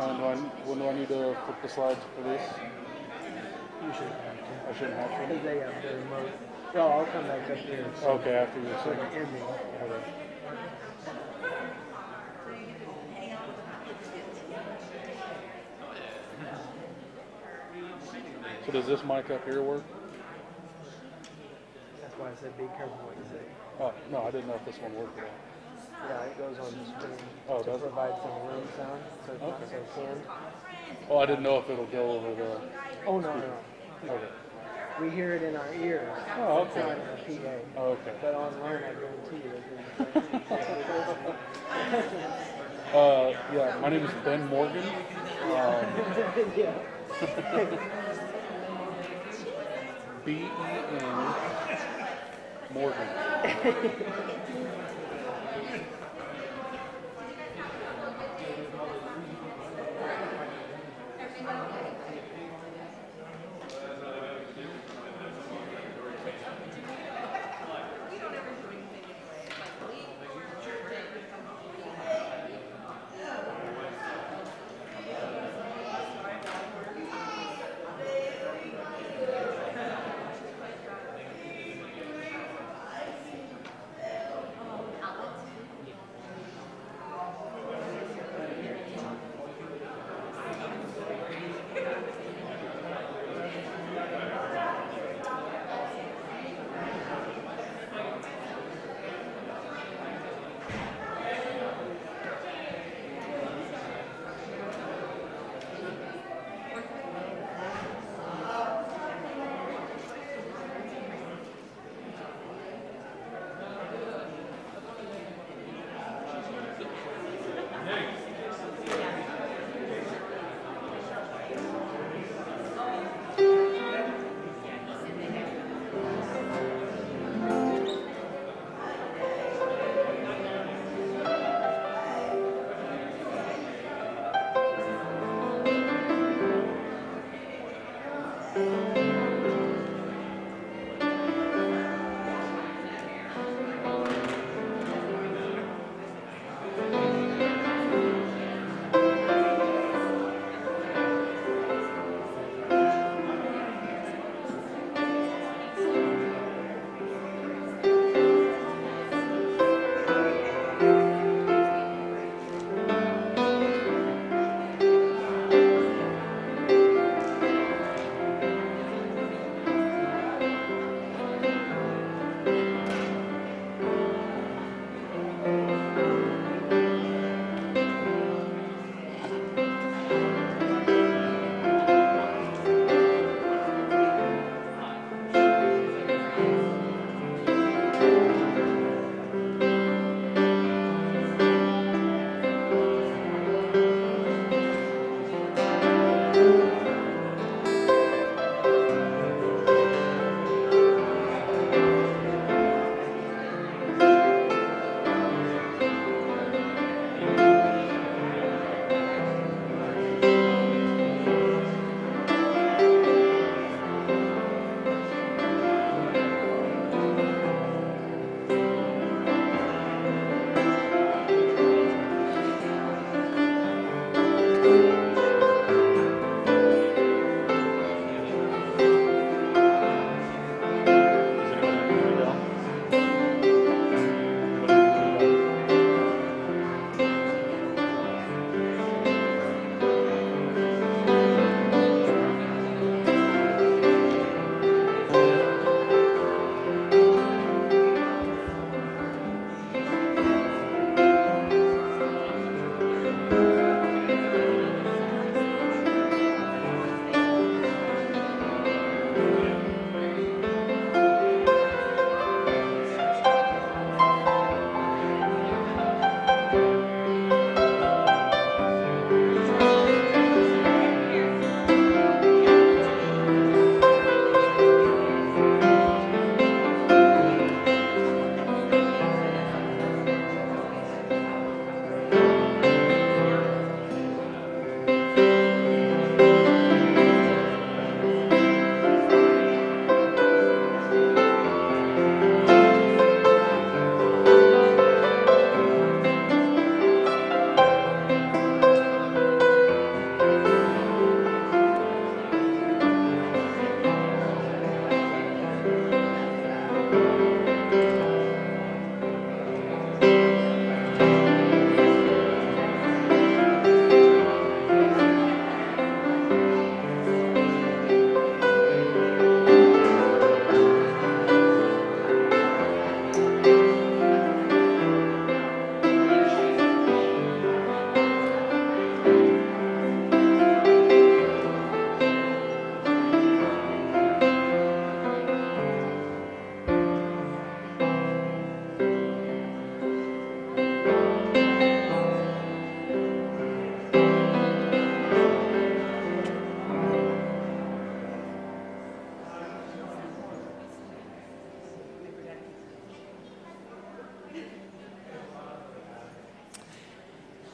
When do I need to flip the slides for this? You shouldn't have to. I shouldn't have Because to. they have the remote. No, I'll come back up here. Okay, after you're For the second. ending. Okay. So does this mic up here work? That's why I said be careful what you say. Oh, no, I didn't know if this one worked at all. Yeah, it goes on the screen Oh, to does it? provide some room sound, so it's not Okay. so canned. Oh, I didn't know if it'll go over the... Oh, no, no. Okay. We hear it in our ears. Oh, It's okay. not in the PA. Oh, okay. But online, I guarantee you, Yeah, my name is Ben Morgan. yeah. B-E-N Morgan.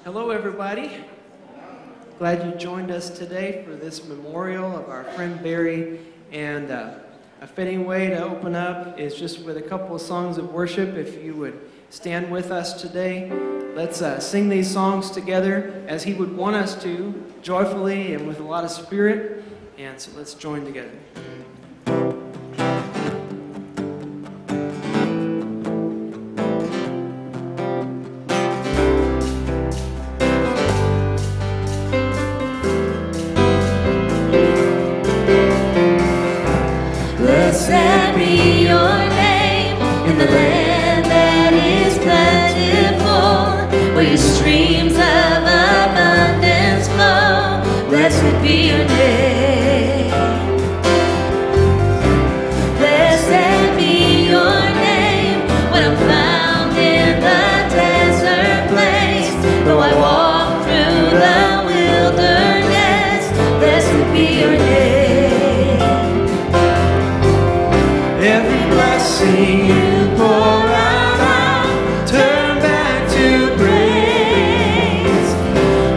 Hello, everybody. Glad you joined us today for this memorial of our friend Barry. And a fitting way to open up is just with a couple of songs of worship. If you would stand with us today, let's sing these songs together as he would want us to, joyfully and with a lot of spirit. And so let's join together. Blessed be your name in the land that is plentiful, where your streams of abundance flow. Blessed be your name. Blessed be your name when I'm found in the desert place. Though I walk through the wilderness, blessed be your name. Every blessing you pour out, I'll turn back to praise.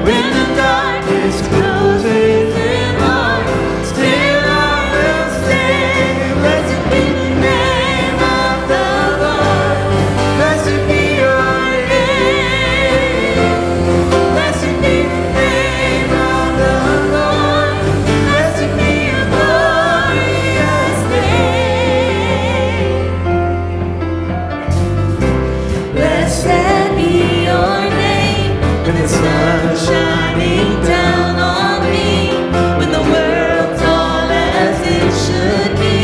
When the darkness closes in, Lord, still I will stay. Blessed be the name of the Lord. Blessed be your name. Blessed be the name of the Lord. Blessed be your glorious name. Blessed be your name when the sun's shining down on me, when the world's all as it should be.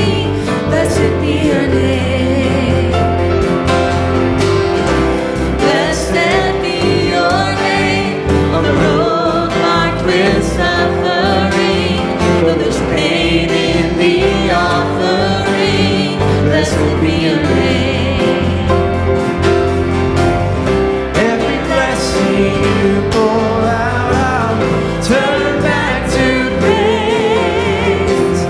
Blessed be your name. Blessed be your name on the road marked with suffering, though there's pain in the offering. Blessed be your name. Every blessing you pour out, I'll turn back to praise.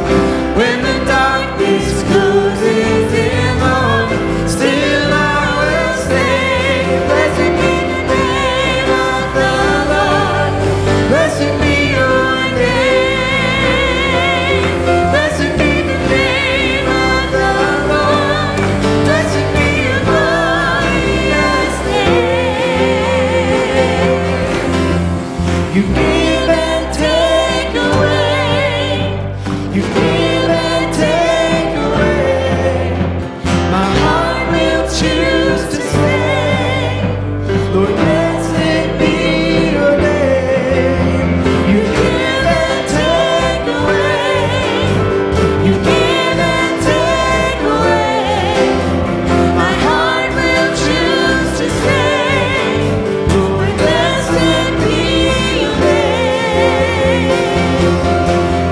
When the darkness closes in, Lord, still I will stay. Blessed be the name of the Lord. Blessed be your name. Blessed be the name of the Lord. Blessed be your glorious name. You give and take away. You give and take away. My heart will choose to stay. Lord, blessed be your name. You give and take away. You give and take away. My heart will choose to stay. Lord, blessed be your name.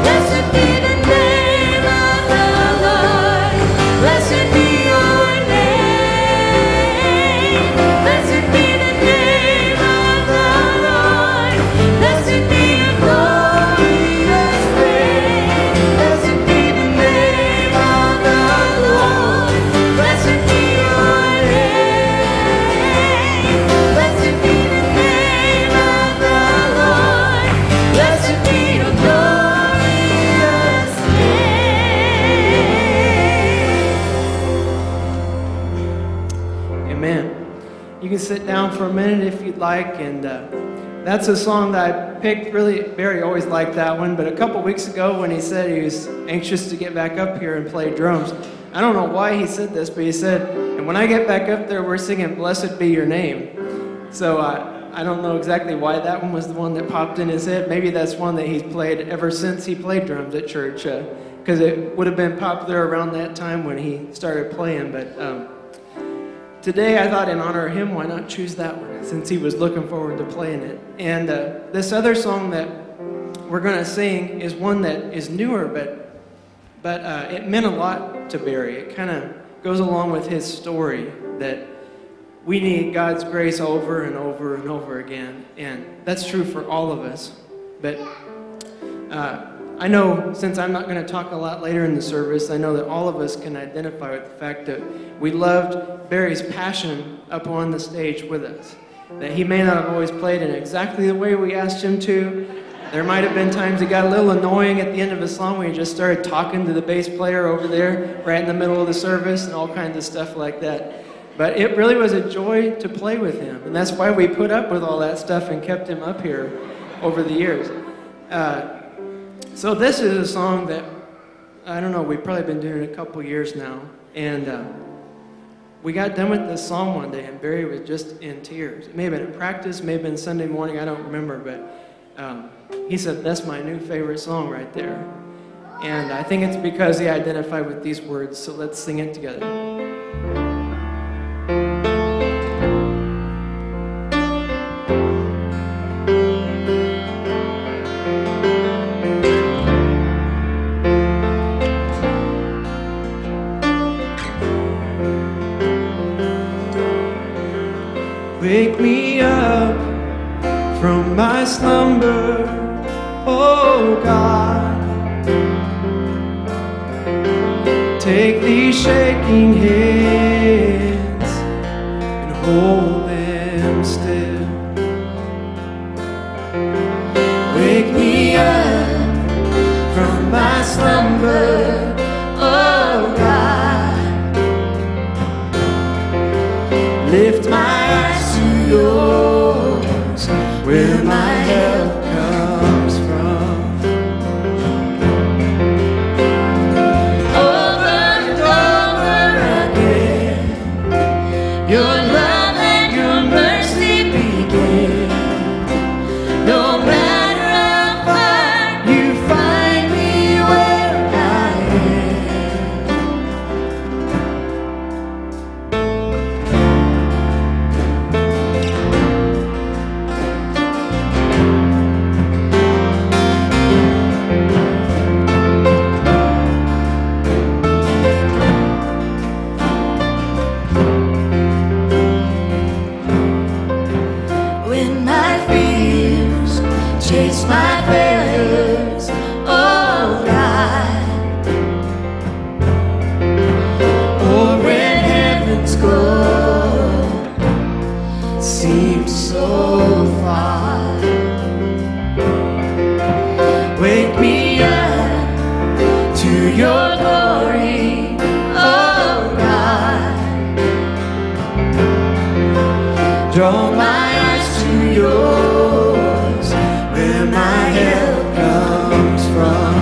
Blessed be the name of the Lord. Blessed be your name. Blessed be the name of the Lord. Blessed be your glorious name. Blessed be the name of the Lord. Blessed be your name. Blessed be the name of the Lord. Blessed be your glorious name. Amen. You can sit down for a minute if you'd like, and that's a song that I picked. Really, Barry always liked that one, but a couple weeks ago when he said he was anxious to get back up here and play drums, I don't know why he said this, but he said, and when I get back up there, we're singing Blessed Be Your Name. So I don't know exactly why that one was the one that popped in his head. Maybe that's one that he's played ever since he played drums at church, because it would have been popular around that time when he started playing. But today I thought in honor of him, why not choose that one, since he was looking forward to playing it. And this other song that we're going to sing is one that is newer, but it meant a lot to Barry. It kind of goes along with his story that we need God's grace over and over and over again. And that's true for all of us. But I know, since I'm not going to talk a lot later in the service, I know that all of us can identify with the fact that we loved Barry's passion up on the stage with us. that he may not have always played in exactly the way we asked him to. There might have been times it got a little annoying at the end of a song when he just started talking to the bass player over there right in the middle of the service and all kinds of stuff like that. But it really was a joy to play with him, and that's why we put up with all that stuff and kept him up here over the years. So this is a song that, I don't know, we've probably been doing it a couple years now, and we got done with this song one day, and Barry was just in tears. It may have been at practice, may have been Sunday morning, I don't remember, but he said, that's my new favorite song right there. And I think it's because he identified with these words, so let's sing it together. Wake me up from my slumber, oh God. Take these shaking hands and hold them still. Wake me up from my slumber, oh God. Lift my eyes to yours, where my help comes from. Over and over again, your love and your mercy begin. No matter how far, you find me where I when my fears chase my failures, oh God. Or when heaven's goal seems so far. Wake me up to your glory, oh God. Draw my eyes to yours, where my help comes from.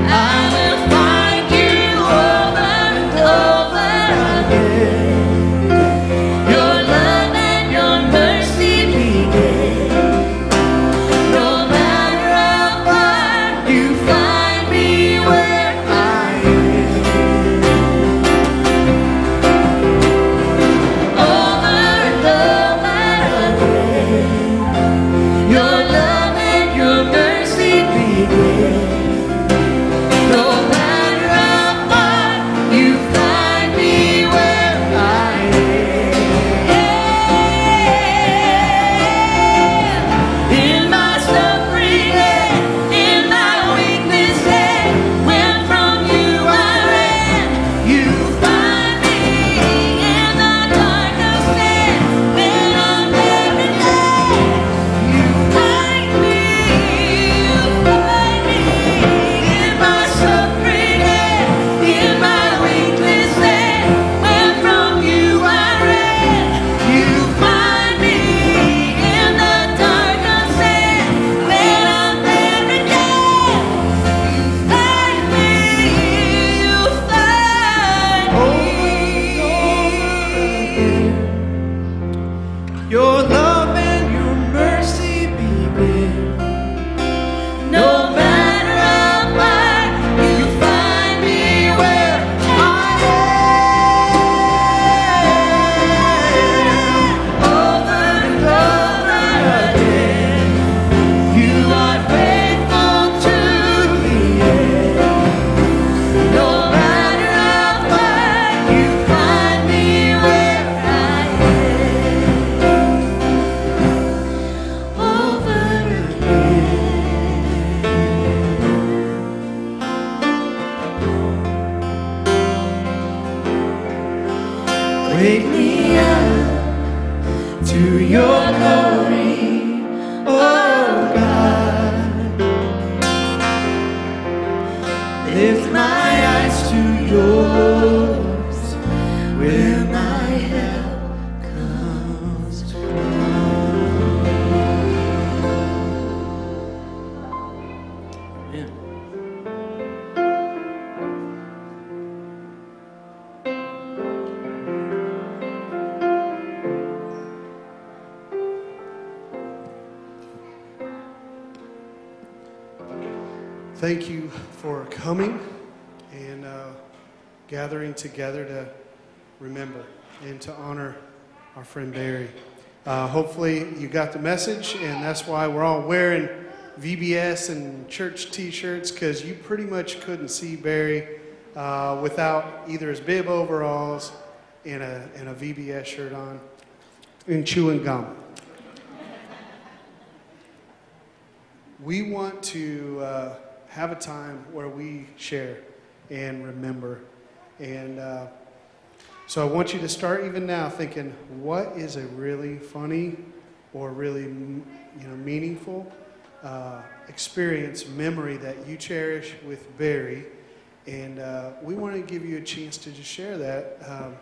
I will find you over and over again. Your love and your mercy begin. No matter how far, you find me where I am. Over and over again, your love and your mercy begin. No matter how far, you find me where I am. In my suffering and in my weakness, and when from you I ran, you find me in the darkness, and when I'm there in love, you find me in my suffering and in my weakness, and when from you I ran, you find me in the darkness, and when I'm there in love, you find me, Your love and your mercy begin. No matter how far, you find me where I am. Over and over again, you are faithful to the end. No matter how far, you find me where I am. your glory, oh God. Lift my eyes to yours, where my help comes from. Amen. Thank you for coming and gathering together to remember and to honor our friend Barry. Hopefully you got the message, and that's why we're all wearing VBS and church t-shirts, because you pretty much couldn't see Barry without either his bib overalls and a VBS shirt on and chewing gum. We want to have a time where we share and remember. And so I want you to start even now thinking, what is a really funny or really meaningful experience, memory that you cherish with Barry? And we want to give you a chance to just share that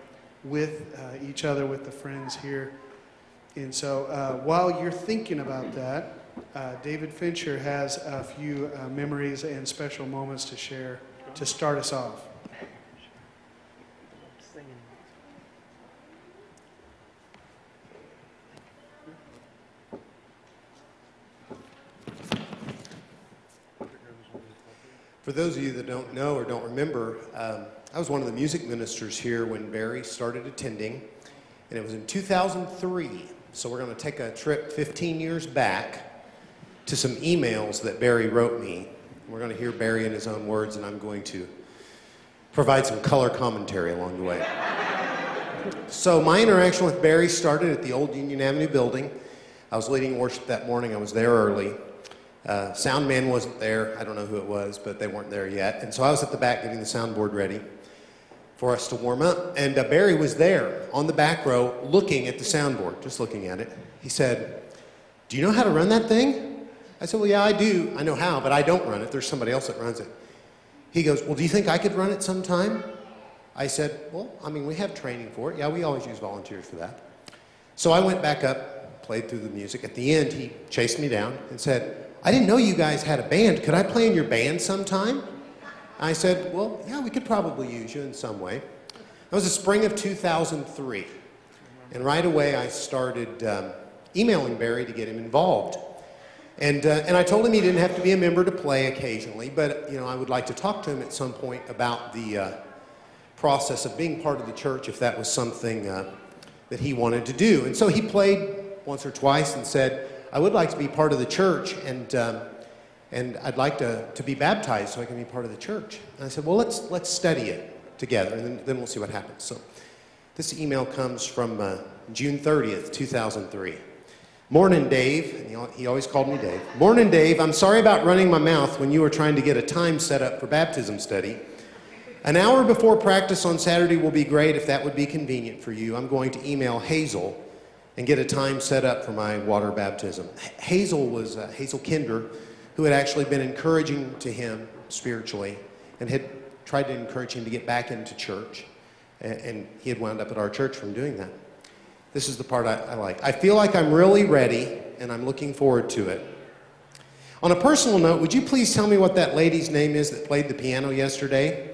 with each other, with the friends here. And so while you're thinking about that, David Fincher has a few memories and special moments to share to start us off. For those of you that don't know or don't remember, I was one of the music ministers here when Barry started attending, and it was in 2003. So we're going to take a trip 15 years back to some emails that Barry wrote me. We're going to hear Barry in his own words, and I'm going to provide some color commentary along the way. So my interaction with Barry started at the old Union Avenue building. I was leading worship that morning. I was there early. Sound man wasn't there. I don't know who it was, but they weren't there yet. And so I was at the back getting the soundboard ready for us to warm up. And Barry was there on the back row looking at the soundboard, just looking at it. He said, "Do you know how to run that thing?" I said, "Well, yeah, I do. I know how, but I don't run it. There's somebody else that runs it." He goes, "Well, do you think I could run it sometime?" I said, "Well, I mean, we have training for it. Yeah, we always use volunteers for that." So I went back up, played through the music. At the end, he chased me down and said, "I didn't know you guys had a band. Could I play in your band sometime?" I said, "Well, yeah, we could probably use you in some way." That was the spring of 2003. And right away, I started emailing Barry to get him involved. And I told him he didn't have to be a member to play occasionally, but I would like to talk to him at some point about the process of being part of the church, if that was something that he wanted to do. And so he played once or twice and said, "I would like to be part of the church, and I'd like to be baptized so I can be part of the church." And I said, "Well, let's study it together, and then we'll see what happens." So this email comes from June 30th, 2003. "Morning, Dave," and he always called me Dave. "Morning, Dave. I'm sorry about running my mouth when you were trying to get a time set up for baptism study. An hour before practice on Saturday will be great if that would be convenient for you. I'm going to email Hazel and get a time set up for my water baptism." Hazel was Hazel Kinder, who had actually been encouraging to him spiritually and had tried to encourage him to get back into church. And he had wound up at our church from doing that. This is the part I like. "I feel like I'm really ready, and I'm looking forward to it. On a personal note, would you please tell me what that lady's name is that played the piano yesterday?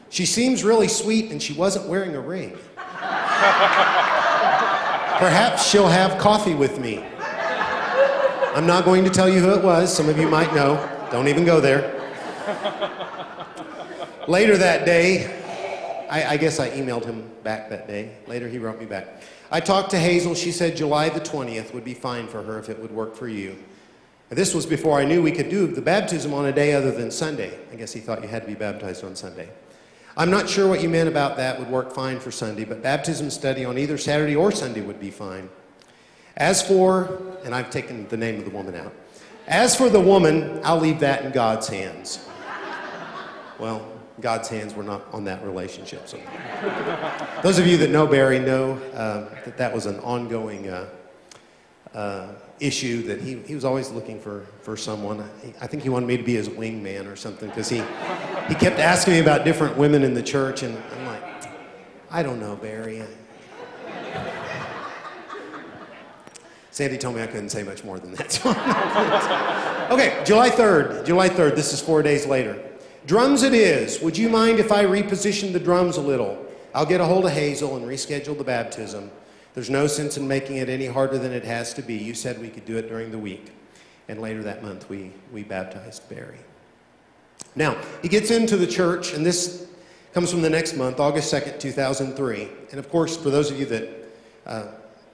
She seems really sweet, and she wasn't wearing a ring. Perhaps she'll have coffee with me. I'm not going to tell you who it was. Some of you might know. Don't even go there." Later that day, I guess I emailed him back that day. Later he wrote me back. "I talked to Hazel. She said July the 20th would be fine for her if it would work for you." This was before I knew we could do the baptism on a day other than Sunday. I guess he thought you had to be baptized on Sunday. "I'm not sure what you meant about that would work fine for Sunday, but baptism study on either Saturday or Sunday would be fine. As for," and I've taken the name of the woman out, "as for the woman, I'll leave that in God's hands." Well, God's hands were not on that relationship. So those of you that know Barry know that was an ongoing issue that he was always looking for someone. I think he wanted me to be his wingman or something, because he kept asking me about different women in the church, and I'm like, I don't know, Barry. Sandy told me I couldn't say much more than that. So okay, July 3rd, this is 4 days later. Drums it is. Would you mind if I reposition the drums a little? I'll get a hold of Hazel and reschedule the baptism. There's no sense in making it any harder than it has to be. You said we could do it during the week. And later that month, we baptized Barry. Now, he gets into the church, and this comes from the next month, August 2nd, 2003. And of course, for those of you that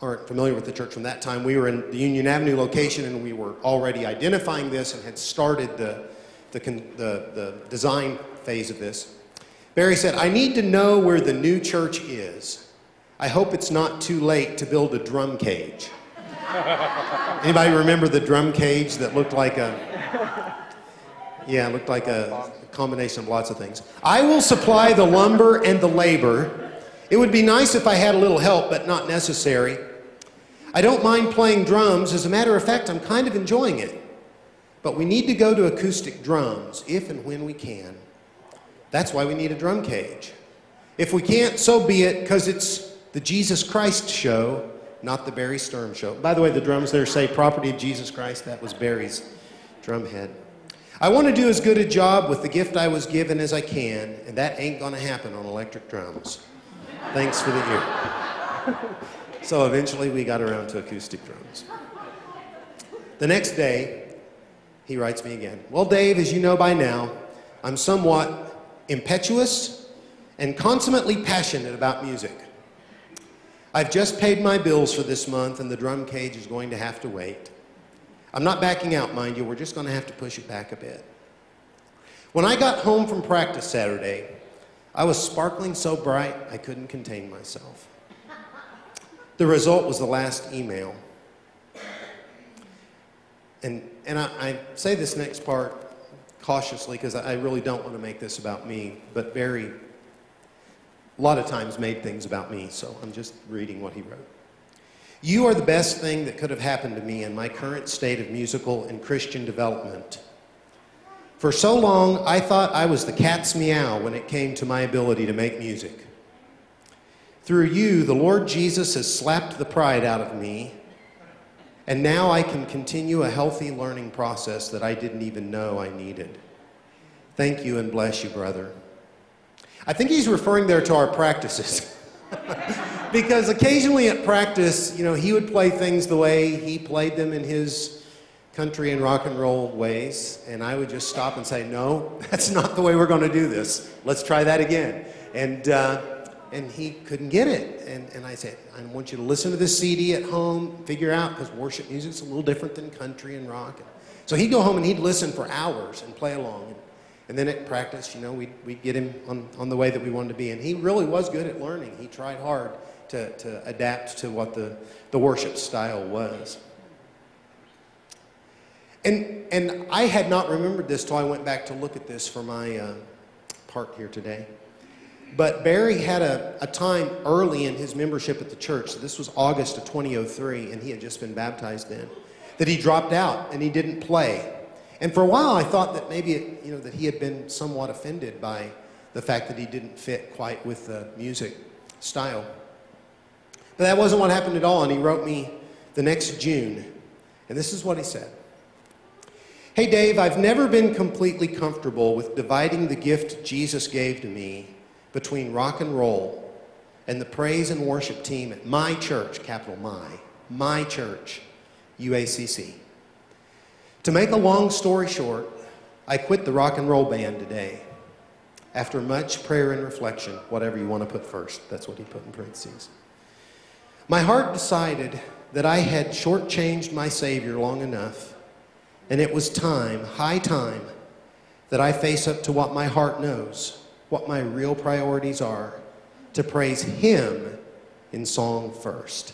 aren't familiar with the church from that time, we were in the Union Avenue location, and we were already identifying this and had started the design phase of this. Barry said, I need to know where the new church is. I hope it's not too late to build a drum cage. Anybody remember the drum cage that looked like a combination of lots of things? I will supply the lumber and the labor. It would be nice if I had a little help, but not necessary. I don't mind playing drums. As a matter of fact, I'm kind of enjoying it. But we need to go to acoustic drums if and when we can. That's why we need a drum cage. If we can't, so be it, because it's the Jesus Christ show, not the Barry Sturm show. By the way, the drums there say property of Jesus Christ. That was Barry's drum head. I want to do as good a job with the gift I was given as I can, and that ain't going to happen on electric drums. Thanks for the ear. So eventually we got around to acoustic drums. The next day, he writes me again. Well, Dave, as you know by now, I'm somewhat impetuous and consummately passionate about music. I've just paid my bills for this month, and the drum cage is going to have to wait. I'm not backing out, mind you. We're just going to have to push it back a bit. When I got home from practice Saturday, I was sparkling so bright I couldn't contain myself. The result was the last email. And I say this next part cautiously because I really don't want to make this about me, but Barry a lot of times made things about me, so I'm just reading what he wrote. You are the best thing that could have happened to me in my current state of musical and Christian development. For so long, I thought I was the cat's meow when it came to my ability to make music. Through you, the Lord Jesus has slapped the pride out of me, and now I can continue a healthy learning process that I didn't even know I needed. Thank you and bless you, brother. I think he's referring there to our practices. Because occasionally at practice, you know, he would play things the way he played them in his country and rock and roll ways, and I would just stop and say, no, that's not the way we're going to do this. Let's try that again. And he couldn't get it. And I said, I want you to listen to this CD at home, figure out, because worship music's a little different than country and rock. So he'd go home and he'd listen for hours and play along. And then at practice, you know, we'd get him on the way that we wanted to be. And he really was good at learning. He tried hard to adapt to what the worship style was. And I had not remembered this till I went back to look at this for my part here today. But Barry had a time early in his membership at the church, so this was August of 2003, and he had just been baptized then, that he dropped out and he didn't play. And for a while I thought that maybe, you know, that he had been somewhat offended by the fact that he didn't fit quite with the music style. But that wasn't what happened at all, and he wrote me the next June, and this is what he said. Hey Dave, I've never been completely comfortable with dividing the gift Jesus gave to me between rock and roll and the praise and worship team at my church, capital my church, UACC. To make a long story short, I quit the rock and roll band today. After much prayer and reflection, whatever you want to put first, that's what he put in parentheses. My heart decided that I had shortchanged my Savior long enough, and it was time, high time, that I face up to what my heart knows, what my real priorities are, to praise Him in song first.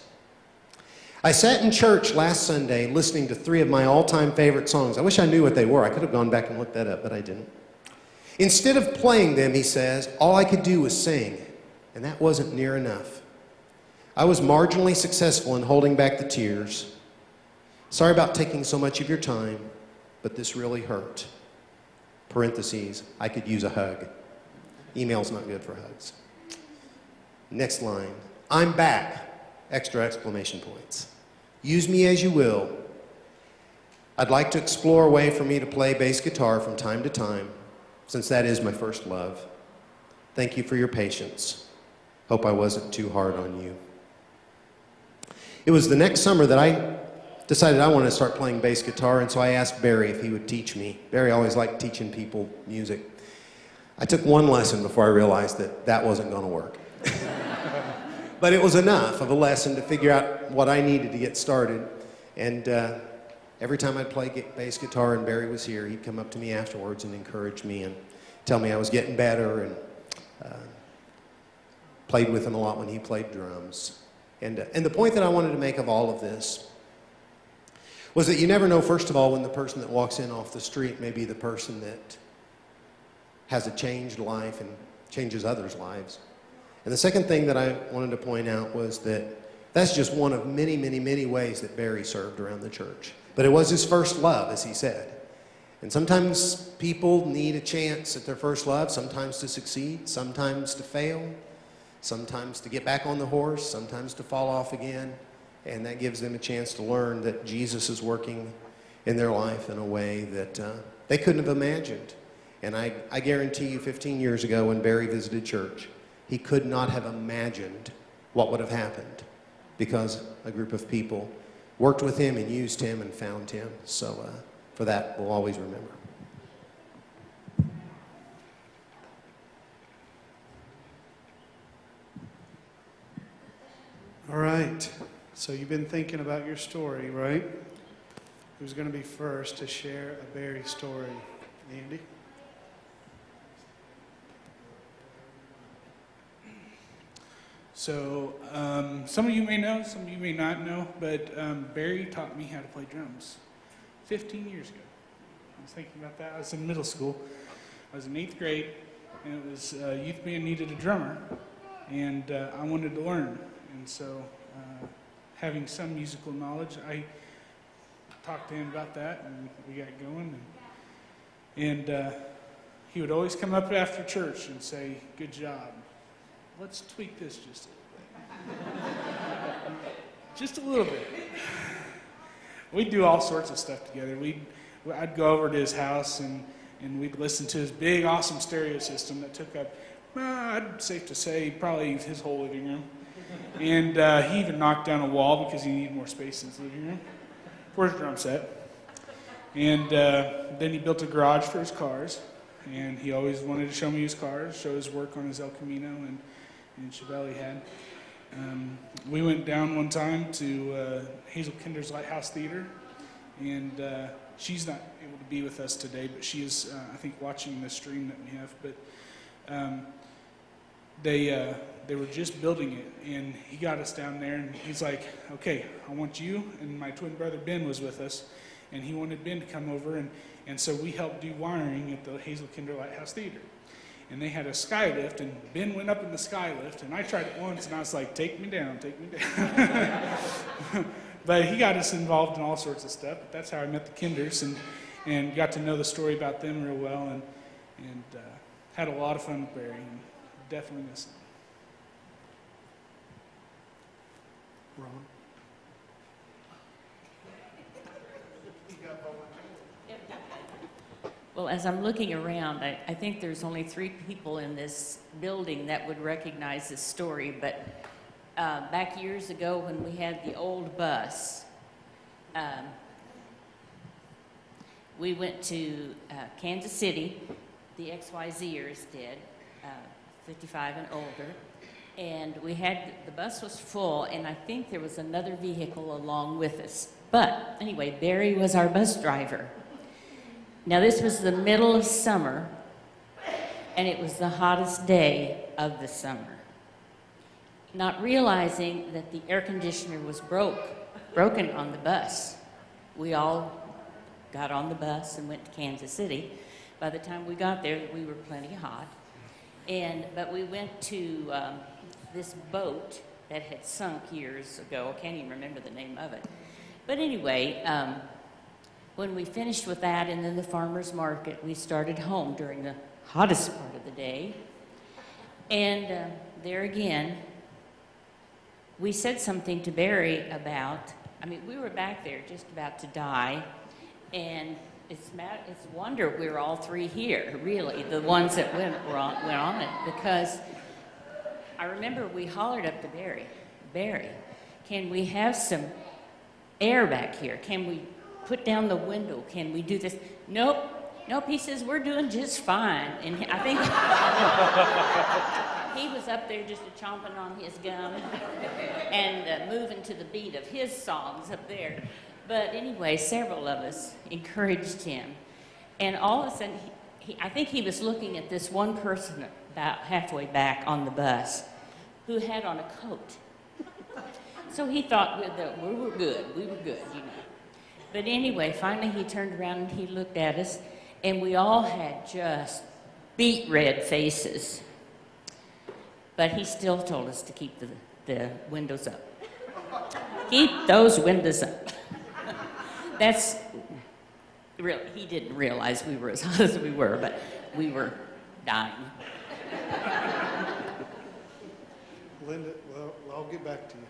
I sat in church last Sunday listening to 3 of my all-time favorite songs. I wish I knew what they were. I could have gone back and looked that up, but I didn't. Instead of playing them, he says, all I could do was sing, and that wasn't near enough. I was marginally successful in holding back the tears, Sorry about taking so much of your time, but this really hurt. Parentheses, I could use a hug. Email's not good for hugs. Next line, I'm back, extra exclamation points. Use me as you will. I'd like to explore a way for me to play bass guitar from time to time, since that is my first love. Thank you for your patience. Hope I wasn't too hard on you. It was the next summer that I decided I wanted to start playing bass guitar, and so I asked Barry if he would teach me. Barry always liked teaching people music. I took one lesson before I realized that that wasn't going to work. But it was enough of a lesson to figure out what I needed to get started. And every time I'd play bass guitar and Barry was here, he'd come up to me afterwards and encourage me and tell me I was getting better, and played with him a lot when he played drums. And the point that I wanted to make of all of this was that you never know, first of all, when the person that walks in off the street may be the person that has a changed life and changes others' lives. And the second thing that I wanted to point out was that that's just one of many, many, many ways that Barry served around the church. But it was his first love, as he said. And sometimes people need a chance at their first love, sometimes to succeed, sometimes to fail, sometimes to get back on the horse, sometimes to fall off again. And that gives them a chance to learn that Jesus is working in their life in a way that they couldn't have imagined. And I guarantee you 15 years ago when Barry visited church, he could not have imagined what would have happened because a group of people worked with him and used him and found him. So for that, we'll always remember. All right. So you've been thinking about your story, right? Who's going to be first to share a Barry story? Andy? So some of you may know, some of you may not know, but Barry taught me how to play drums 15 years ago. I was thinking about that. I was in middle school. I was in 8th grade, and it was youth band needed a drummer, and I wanted to learn. And so having some musical knowledge, I talked to him about that, and we got going. And he would always come up after church and say, "Good job. Let's tweak this just a little bit." Just a little bit. We'd do all sorts of stuff together. I'd go over to his house and we'd listen to his big, awesome stereo system that took up, I'd safe to say, probably his whole living room. And he even knocked down a wall because he needed more space in his living room for his drum set. And then he built a garage for his cars. And he always wanted to show me his cars, show his work on his El Camino and Chevelle he had. We went down one time to Hazel Kinder's Lighthouse Theater, and she's not able to be with us today, but she is, I think, watching the stream that we have. But they were just building it, and he got us down there, and he's like, "Okay, I want you," and my twin brother Ben was with us, and he wanted Ben to come over, and so we helped do wiring at the Hazel Kinder Lighthouse Theater. And they had a sky lift, and Ben went up in the sky lift, and I tried it once, and I was like, "Take me down, take me down." But he got us involved in all sorts of stuff. But that's how I met the Kinders and got to know the story about them real well, and had a lot of fun with Barry, and definitely miss him. Ron? Well, as I'm looking around, I think there's only 3 people in this building that would recognize this story, but back years ago when we had the old bus, we went to Kansas City, the XYZers did, 55 and older, and the bus was full, and I think there was another vehicle along with us. But anyway, Barry was our bus driver. Now, this was the middle of summer, and it was the hottest day of the summer. Not realizing that the air conditioner was broken on the bus. We all got on the bus and went to Kansas City. By the time we got there, we were plenty hot. But we went to this boat that had sunk years ago. I can't even remember the name of it. But anyway, when we finished with that and then the farmer's market, we started home during the hottest part of the day. And there again, we said something to Barry about, we were back there just about to die, and it's a wonder we're all three here, really, the ones that went on it, because I remember we hollered up to Barry, can we have some air back here? Can we put down the window? Can we do this? Nope, he says, we're doing just fine. And I think he was up there just chomping on his gum and moving to the beat of his songs up there. But anyway, several of us encouraged him. And all of a sudden, I think he was looking at this one person about halfway back on the bus who had on a coat. So he thought that we were good, But anyway, finally he turned around and he looked at us, and we all had just beet red faces. But he still told us to keep the windows up. Keep those windows up. That's really, he didn't realize we were as hot as we were, but we were dying. Linda, well, I'll get back to you.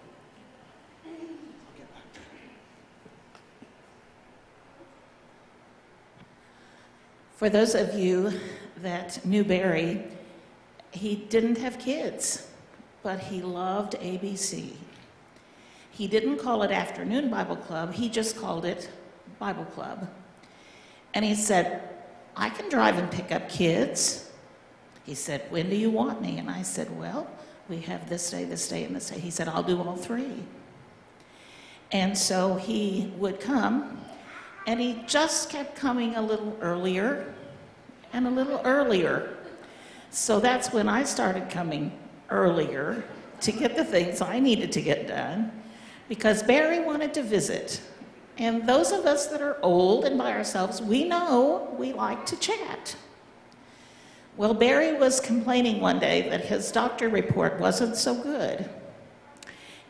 For those of you that knew Barry, he didn't have kids, but he loved ABC. He didn't call it Afternoon Bible Club, he just called it Bible Club. And he said, I can drive and pick up kids. He said, when do you want me? And I said, well, we have this day, and this day. He said, I'll do all three. And so he would come, and he just kept coming a little earlier and a little earlier. So that's when I started coming earlier to get the things I needed to get done, because Barry wanted to visit. And those of us that are old and by ourselves, we know we like to chat. Well, Barry was complaining one day that his doctor report wasn't so good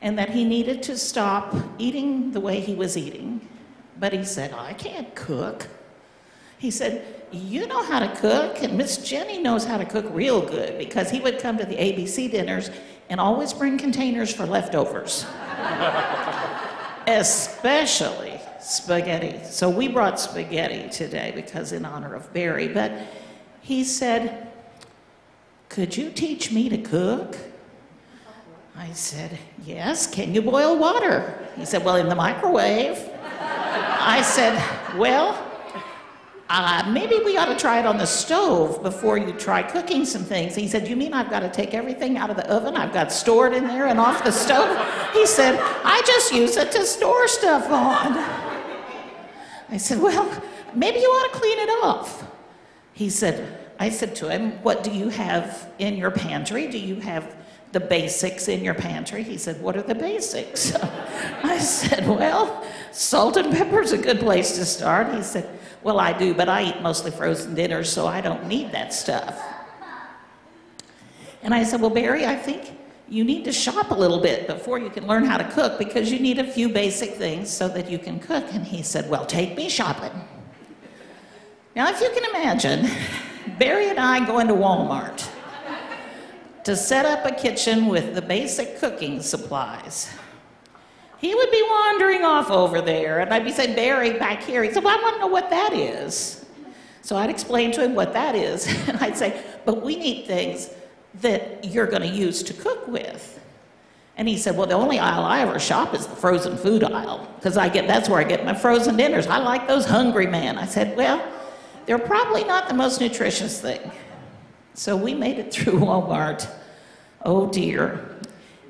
and that he needed to stop eating the way he was eating. But he said, I can't cook. He said, you know how to cook, and Miss Jenny knows how to cook real good, because he would come to the ABC dinners and always bring containers for leftovers. Especially spaghetti. So we brought spaghetti today because in honor of Barry. But he said, could you teach me to cook? I said, yes. Can you boil water? He said, well, in the microwave. I said, well, maybe we ought to try it on the stove before you try cooking some things. He said, you mean I've got to take everything out of the oven I've got stored in there and off the stove? He said, I just use it to store stuff on. I said, well, maybe you ought to clean it off. He said, I said to him, what do you have in your pantry? Do you have the basics in your pantry? He said, what are the basics? I said, well, salt and pepper's a good place to start. He said, well, I do, but I eat mostly frozen dinners, so I don't need that stuff. And I said, well, Barry, I think you need to shop a little bit before you can learn how to cook, because you need a few basic things so that you can cook. And he said, well, take me shopping. Now, if you can imagine, Barry and I going to Walmart to set up a kitchen with the basic cooking supplies. He would be wandering off over there, and I'd be saying, Barry, back here. He said, well, I want to know what that is. So I'd explain to him what that is, and I'd say, but we need things that you're going to use to cook with. And he said, well, the only aisle I ever shop is the frozen food aisle, because that's where I get my frozen dinners. I like those Hungry Man. I said, well, they're probably not the most nutritious thing. So we made it through Walmart. Oh, dear.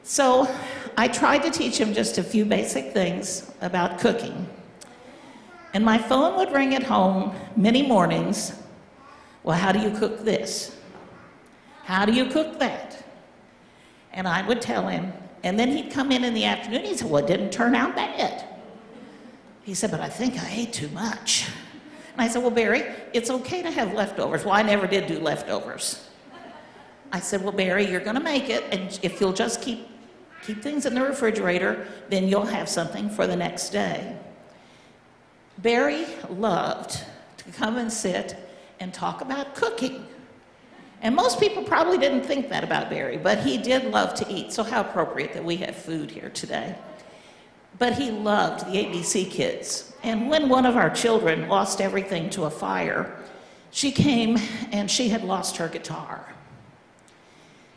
So I tried to teach him just a few basic things about cooking. And my phone would ring at home many mornings. Well, how do you cook this? How do you cook that? And I would tell him, and then he'd come in the afternoon. He said, well, it didn't turn out bad. He said, but I think I ate too much. And I said, well, Barry, it's okay to have leftovers. Well, I never did do leftovers. I said, well, Barry, you're going to make it, and if you'll just keep things in the refrigerator, then you'll have something for the next day. Barry loved to come and sit and talk about cooking. And most people probably didn't think that about Barry, but he did love to eat. So how appropriate that we have food here today. But he loved the ABC Kids. And when one of our children lost everything to a fire, she came and she had lost her guitar.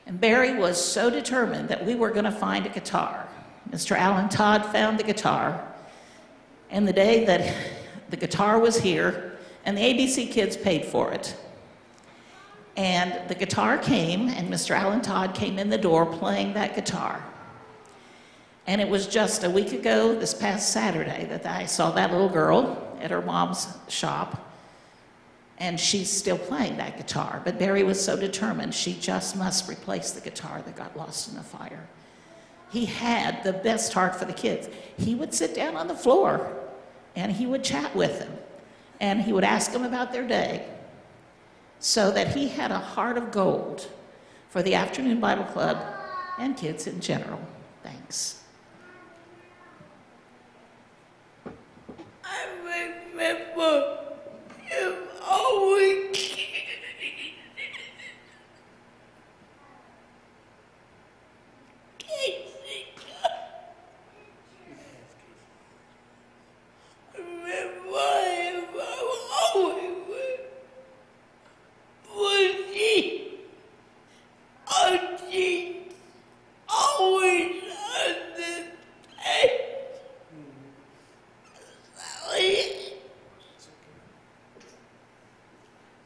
And Barry was so determined that we were going to find a guitar. Mr. Alan Todd found the guitar. And the day that the guitar was here, and the ABC Kids paid for it. And the guitar came, and Mr. Alan Todd came in the door playing that guitar. And it was just a week ago, this past Saturday, that I saw that little girl at her mom's shop, and she's still playing that guitar. But Barry was so determined, she just must replace the guitar that got lost in the fire. He had the best heart for the kids. He would sit down on the floor, and he would chat with them, and he would ask them about their day, so that he had a heart of gold for the Afternoon Bible Club and kids in general. Thanks. I remember him always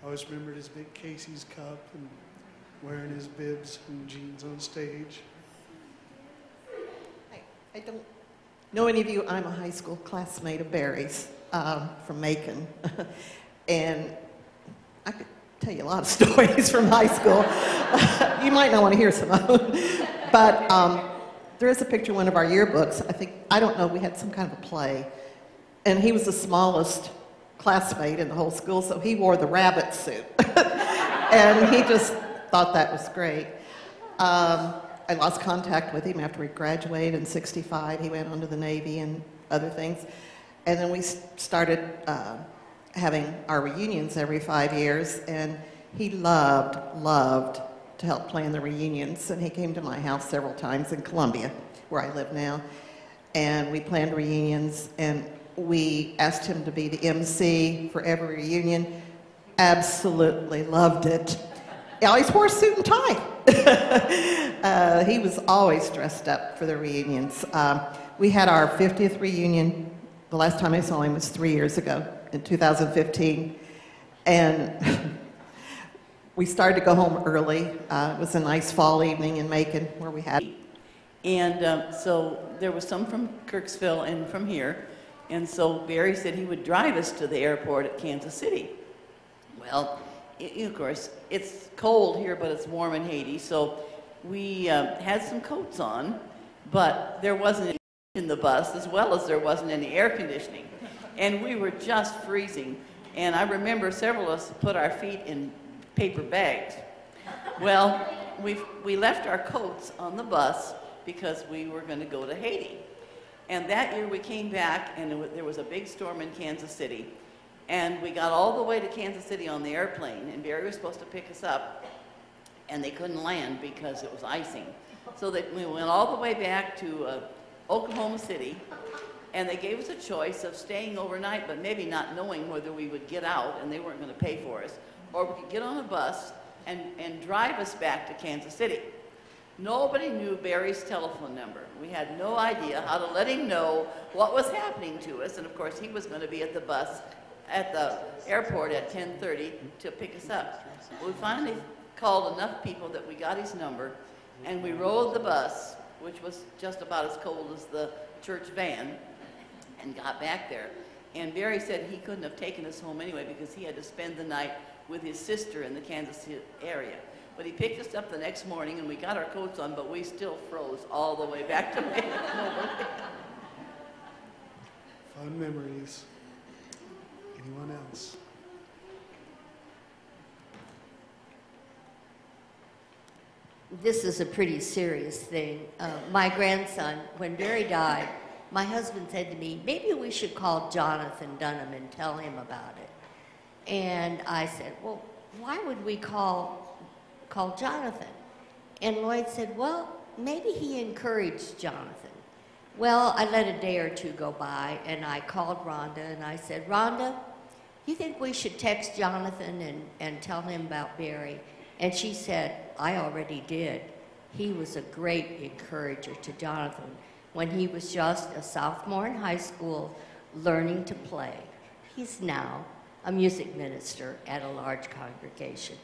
I always remembered his big Casey's cup and wearing his bibs and jeans on stage. I don't know any of you. I'm a high school classmate of Barry's from Macon. And I could tell you a lot of stories from high school. You might not want to hear some of them. But there is a picture in one of our yearbooks. I don't know, we had some kind of a play. And he was the smallest classmate in the whole school, so he wore the rabbit suit. And he just thought that was great. I lost contact with him after he graduated in '65. He went on to the Navy and other things. And then we started having our reunions every 5 years, and he loved to help plan the reunions. And he came to my house several times in Columbia, where I live now. And we planned reunions, and we asked him to be the MC for every reunion. Absolutely loved it. He always wore a suit and tie. He was always dressed up for the reunions. We had our 50th reunion. The last time I saw him was 3 years ago, in 2015. And we started to go home early. It was a nice fall evening in Macon where we had. And so there was some from Kirksville and from here. And so Barry said he would drive us to the airport at Kansas City. Well, of course, it's cold here, but it's warm in Haiti. So we had some coats on, but there wasn't any in the bus, as well as there wasn't any air conditioning. And we were just freezing. And I remember several of us put our feet in paper bags. Well, we left our coats on the bus because we were going to go to Haiti. And that year we came back, and there was a big storm in Kansas City. And we got all the way to Kansas City on the airplane, and Barry was supposed to pick us up, and they couldn't land because it was icing. So we went all the way back to Oklahoma City, and they gave us a choice of staying overnight, but maybe not knowing whether we would get out, and they weren't going to pay for us, or we could get on a bus and drive us back to Kansas City. Nobody knew Barry's telephone number. We had no idea how to let him know what was happening to us, and of course he was going to be at the bus at the airport at 10:30 to pick us up. We finally called enough people that we got his number, and we rode the bus, which was just about as cold as the church van, and got back there. And Barry said he couldn't have taken us home anyway because he had to spend the night with his sister in the Kansas City area. But he picked us up the next morning, and we got our coats on, but we still froze all the way back to Macon. Fun memories. Anyone else? This is a pretty serious thing. My grandson, when Barry died, my husband said to me, maybe we should call Jonathan Dunham and tell him about it. And I said, well, why would we call Jonathan? And Lloyd said, well, maybe he encouraged Jonathan. Well, I let a day or two go by, and I called Rhonda, and I said, Rhonda, you think we should text Jonathan and tell him about Barry? And she said, I already did. He was a great encourager to Jonathan when he was just a sophomore in high school learning to play. He's now a music minister at a large congregation.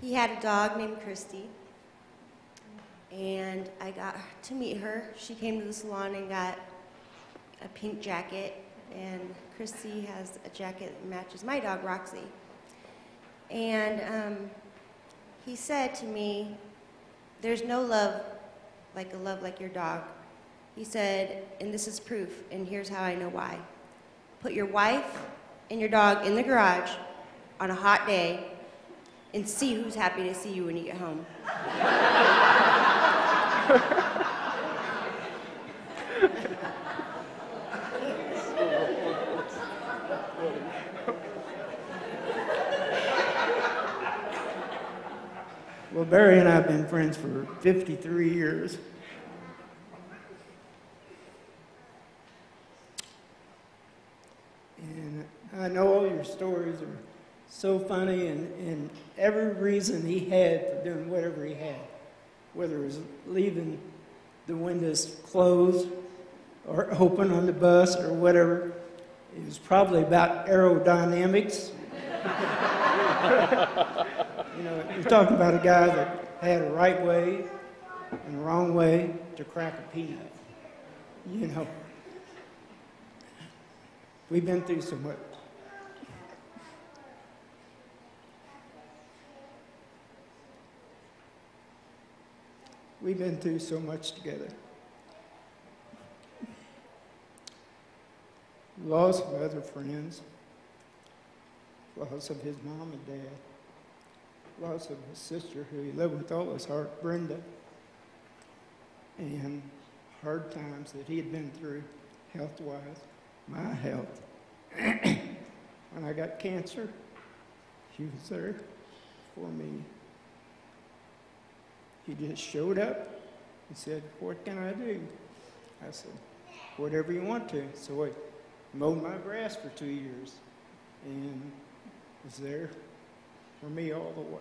He had a dog named Christy, and I got to meet her. She came to the salon and got a pink jacket, and Christy has a jacket that matches my dog, Roxy. And he said to me, there's no love like your dog. He said, and this is proof, and here's how I know why. Put your wife and your dog in the garage on a hot day and see who's happy to see you when you get home. Well, Barry and I have been friends for 53 years. And I know all your stories are so funny, and every reason he had for doing whatever he had, whether it was leaving the windows closed or open on the bus or whatever, it was probably about aerodynamics. You know, you're talking about a guy that had a right way and a wrong way to crack a peanut. You know, we've been through so much. We've been through so much together. Loss of other friends, loss of his mom and dad, loss of his sister who he loved with all his heart, Brenda, and hard times that he had been through health-wise, my health. When I got cancer, he was there for me. He just showed up and said, what can I do? I said, whatever you want to. So I mowed my grass for 2 years and was there for me all the way.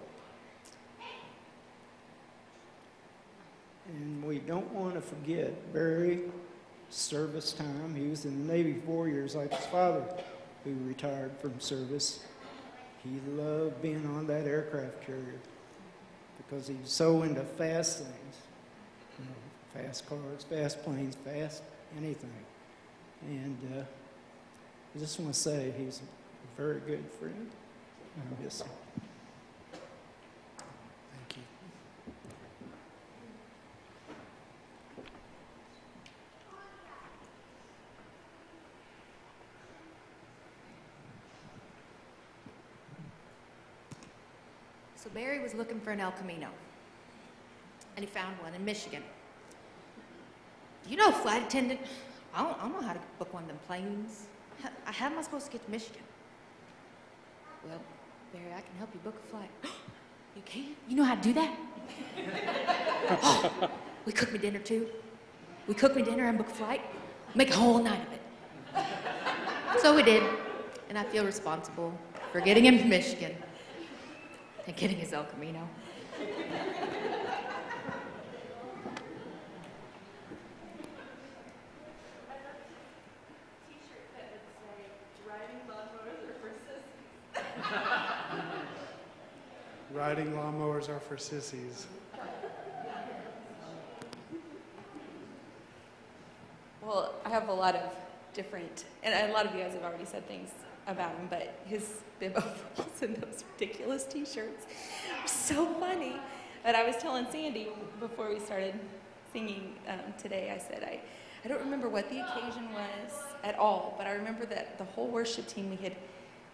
And we don't want to forget Barry's service time. He was in the Navy 4 years like his father, who retired from service. He loved being on that aircraft carrier because he was so into fast things, you know, fast cars, fast planes, fast anything. And I just want to say he's a very good friend. I miss him. Thank you. So Barry was looking for an El Camino, and he found one in Michigan. You know, flight attendant, I don't know how to book one of them planes. How am I supposed to get to Michigan? Well, Barry, I can help you book a flight. You can? You know how to do that? Oh, we cook me dinner too. We cook me dinner and book a flight. Make a whole night of it. So we did, and I feel responsible for getting him to Michigan and getting his El Camino. Riding lawnmowers are for sissies. Well, I have a lot of different, and a lot of you guys have already said things about him, but his bib overalls and those ridiculous t-shirts are so funny. But I was telling Sandy before we started singing today, I said I don't remember what the occasion was at all, but I remember that the whole worship team, we had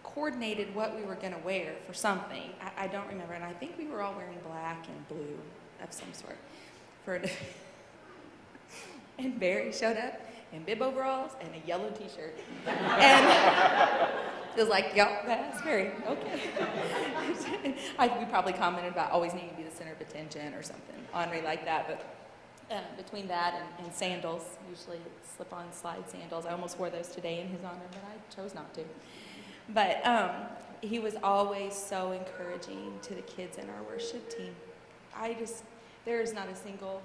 coordinated what we were going to wear for something. I don't remember, and I think we were all wearing black and blue of some sort. And Barry showed up in bib overalls and a yellow t-shirt. And it was like, yup, that's Barry, okay. We probably commented about always needing to be the center of attention or something, ornery like that, but between that and sandals, usually slip-on slide sandals. I almost wore those today in his honor, but I chose not to. But he was always so encouraging to the kids in our worship team. There is not a single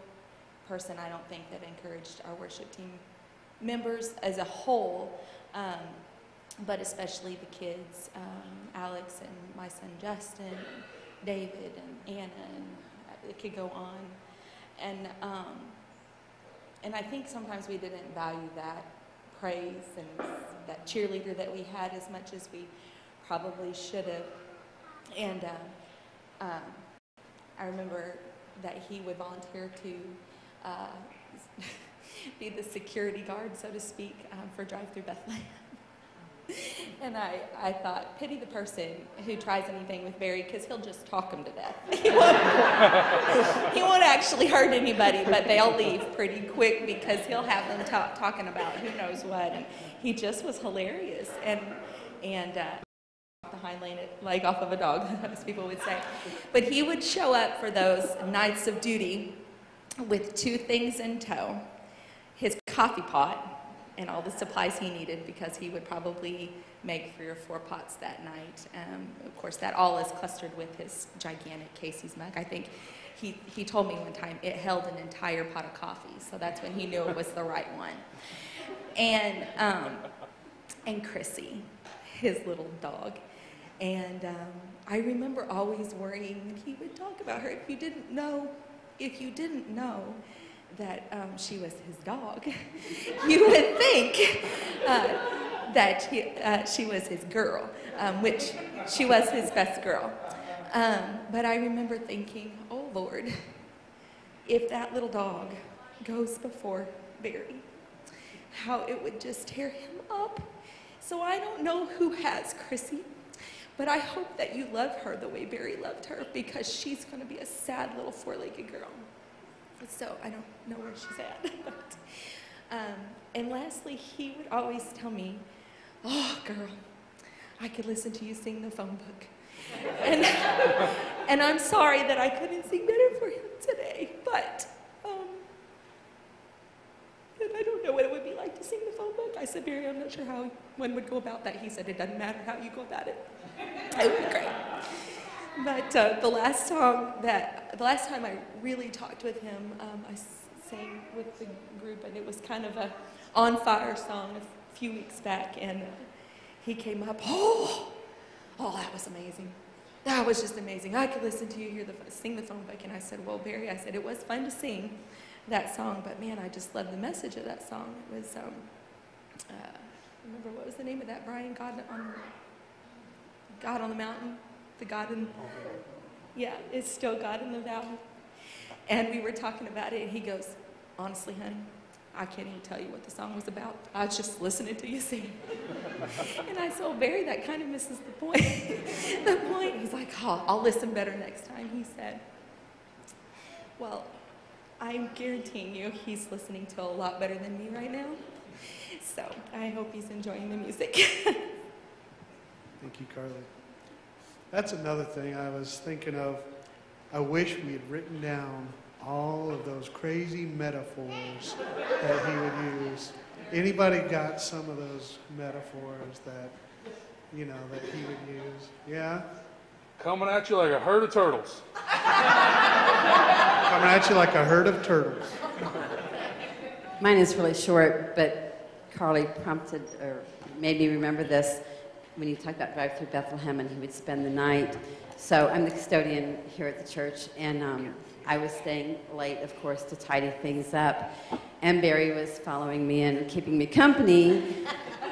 person, I don't think, that encouraged our worship team members as a whole, but especially the kids, Alex and my son Justin, and David and Anna, and it could go on. And I think sometimes we didn't value that praise and that cheerleader that we had as much as we probably should have. And I remember that he would volunteer to be the security guard, so to speak, for Drive-Thru Bethlehem. And I thought, pity the person who tries anything with Barry, because he'll just talk him to death. He won't actually hurt anybody, but they'll leave pretty quick because he'll have them talking about who knows what. And he just was hilarious. And the hind leg off of a dog, as people would say. But he would show up for those nights of duty with two things in tow: his coffee pot and all the supplies he needed, because he would probably make 3 or 4 pots that night. Of course, that all is clustered with his gigantic Casey's mug. I think he told me one time it held an entire pot of coffee, so that's when he knew it was the right one. And Chrissy, his little dog. And I remember always worrying when he would talk about her. If you didn't know that she was his dog, you would think that she was his girl, which she was his best girl. But I remember thinking, oh Lord, if that little dog goes before Barry, how it would just tear him up. So I don't know who has Chrissy, but I hope that you love her the way Barry loved her, because she's going to be a sad little 4-legged girl. So I don't know where she's at. But, and lastly, he would always tell me, oh, girl, I could listen to you sing the phone book. And I'm sorry that I couldn't sing better for him today, but I don't know what it would be like to sing the phone book. I said, Barry, I'm not sure how one would go about that. He said, it doesn't matter how you go about it. It would be great. But the last time I really talked with him, I sang with the group, and it was kind of a on-fire song a few weeks back, and he came up, oh, that was amazing. That was just amazing. I could listen to you sing the phone book. And I said, well, Barry, I said, it was fun to sing that song, but man, I just love the message of that song. It was, remember, what was the name of that, Brian? God on the Mountain? Yeah, it's still God in the Valley. And we were talking about it, and he goes, honestly, hon, I can't even tell you what the song was about. I was just listening to you sing. And I said, well, Barry, that kind of misses the point. The point, he's like, oh, I'll listen better next time. He said, well, I'm guaranteeing you he's listening to a lot better than me right now. So I hope he's enjoying the music. Thank you, Carly. That's another thing I was thinking of. I wish we had written down all of those crazy metaphors that he would use. Anybody got some of those metaphors that, you know, that he would use? Yeah? Coming at you like a herd of turtles. Coming at you like a herd of turtles. Mine is really short, but Carly prompted or made me remember this when you talked about Drive-Thru Bethlehem and he would spend the night. So I'm the custodian here at the church, and I was staying late, of course, to tidy things up. And Barry was following me and keeping me company,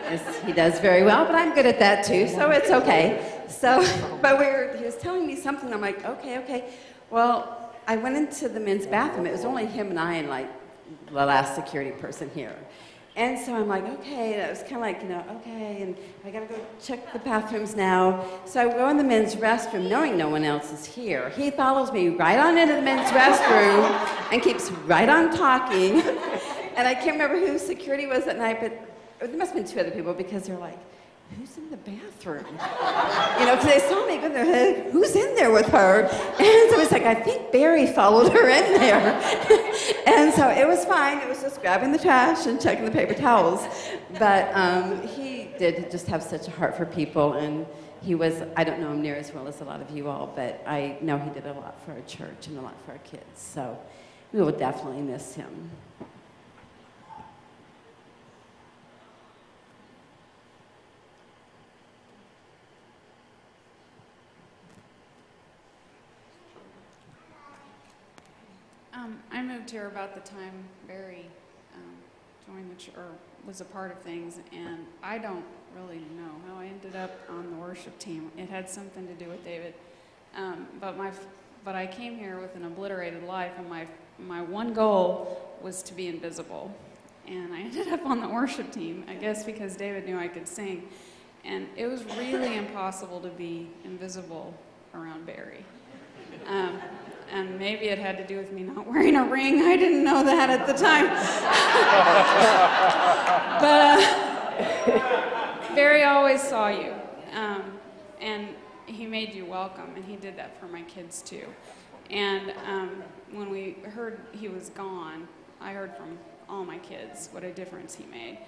as he does very well, but I'm good at that too, so it's okay. So, but he was telling me something, and I'm like, okay. Well, I went into the men's bathroom. It was only him and I and like the last security person here. And so I'm like, okay, and I was kind of like, okay, and I gotta go check the bathrooms now. So I go in the men's restroom knowing no one else is here. He follows me right on into the men's restroom and keeps right on talking. And I can't remember who security was that night, but there must have been two other people because they're like, who's in the bathroom? Because they saw me go there, who's in there with her? And so it's like, I think Barry followed her in there. And so it was fine. It was just grabbing the trash and checking the paper towels. But he did just have such a heart for people. And he was, I don't know him near as well as a lot of you all, but I know he did a lot for our church and a lot for our kids. So we will definitely miss him. I moved here about the time Barry joined the church, or was a part of things, and I don't really know how I ended up on the worship team. It had something to do with David, but I came here with an obliterated life, and my one goal was to be invisible, and I ended up on the worship team, I guess because David knew I could sing, and it was really impossible to be invisible around Barry. And maybe it had to do with me not wearing a ring. I didn't know that at the time. But Barry always saw you. And he made you welcome, and he did that for my kids too. And when we heard he was gone, I heard from all my kids what a difference he made.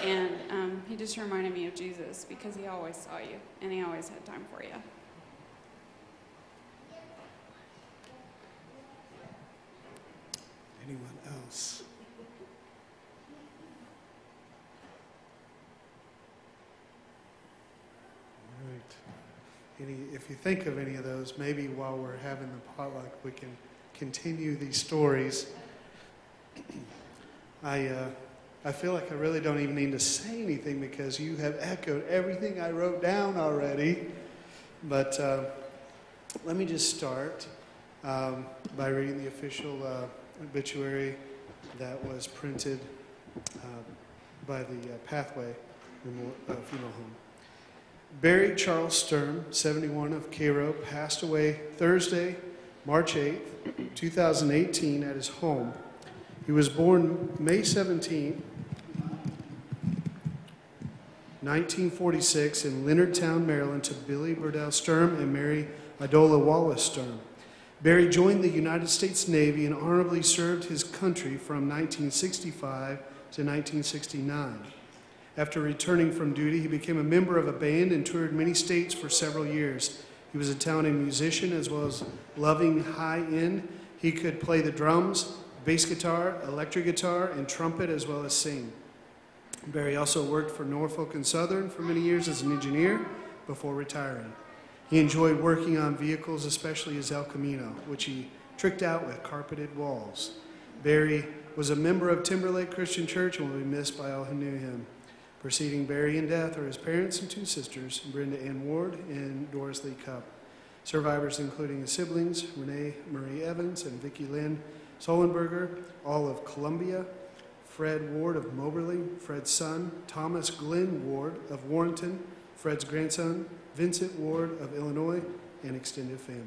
And he just reminded me of Jesus because he always saw you, and he always had time for you. Anyone else? All right. If you think of any of those, maybe while we're having the potluck, we can continue these stories. I feel like I really don't even need to say anything because you have echoed everything I wrote down already. But let me just start by reading the official obituary that was printed by the Pathway Funeral Home. Barry Charles Sturm, 71, of Cairo, passed away Thursday, March 8th, 2018 at his home. He was born May 17, 1946 in Leonardtown, Maryland, to Billy Burdell Sturm and Mary Idola Wallace Sturm. Barry joined the United States Navy and honorably served his country from 1965 to 1969. After returning from duty, he became a member of a band and toured many states for several years. He was a talented musician as well as loving high end. He could play the drums, bass guitar, electric guitar, and trumpet as well as sing. Barry also worked for Norfolk and Southern for many years as an engineer before retiring. He enjoyed working on vehicles, especially his El Camino, which he tricked out with carpeted walls. Barry was a member of Timberlake Christian Church and will be missed by all who knew him. Preceding Barry in death are his parents and two sisters, Brenda Ann Ward and Doris Lee Cupp. Survivors including his siblings, Renee Marie Evans and Vicki Lynn Solenberger, all of Columbia, Fred Ward of Moberly, Fred's son, Thomas Glenn Ward of Warrenton, Fred's grandson, Vincent Ward of Illinois, and extended family.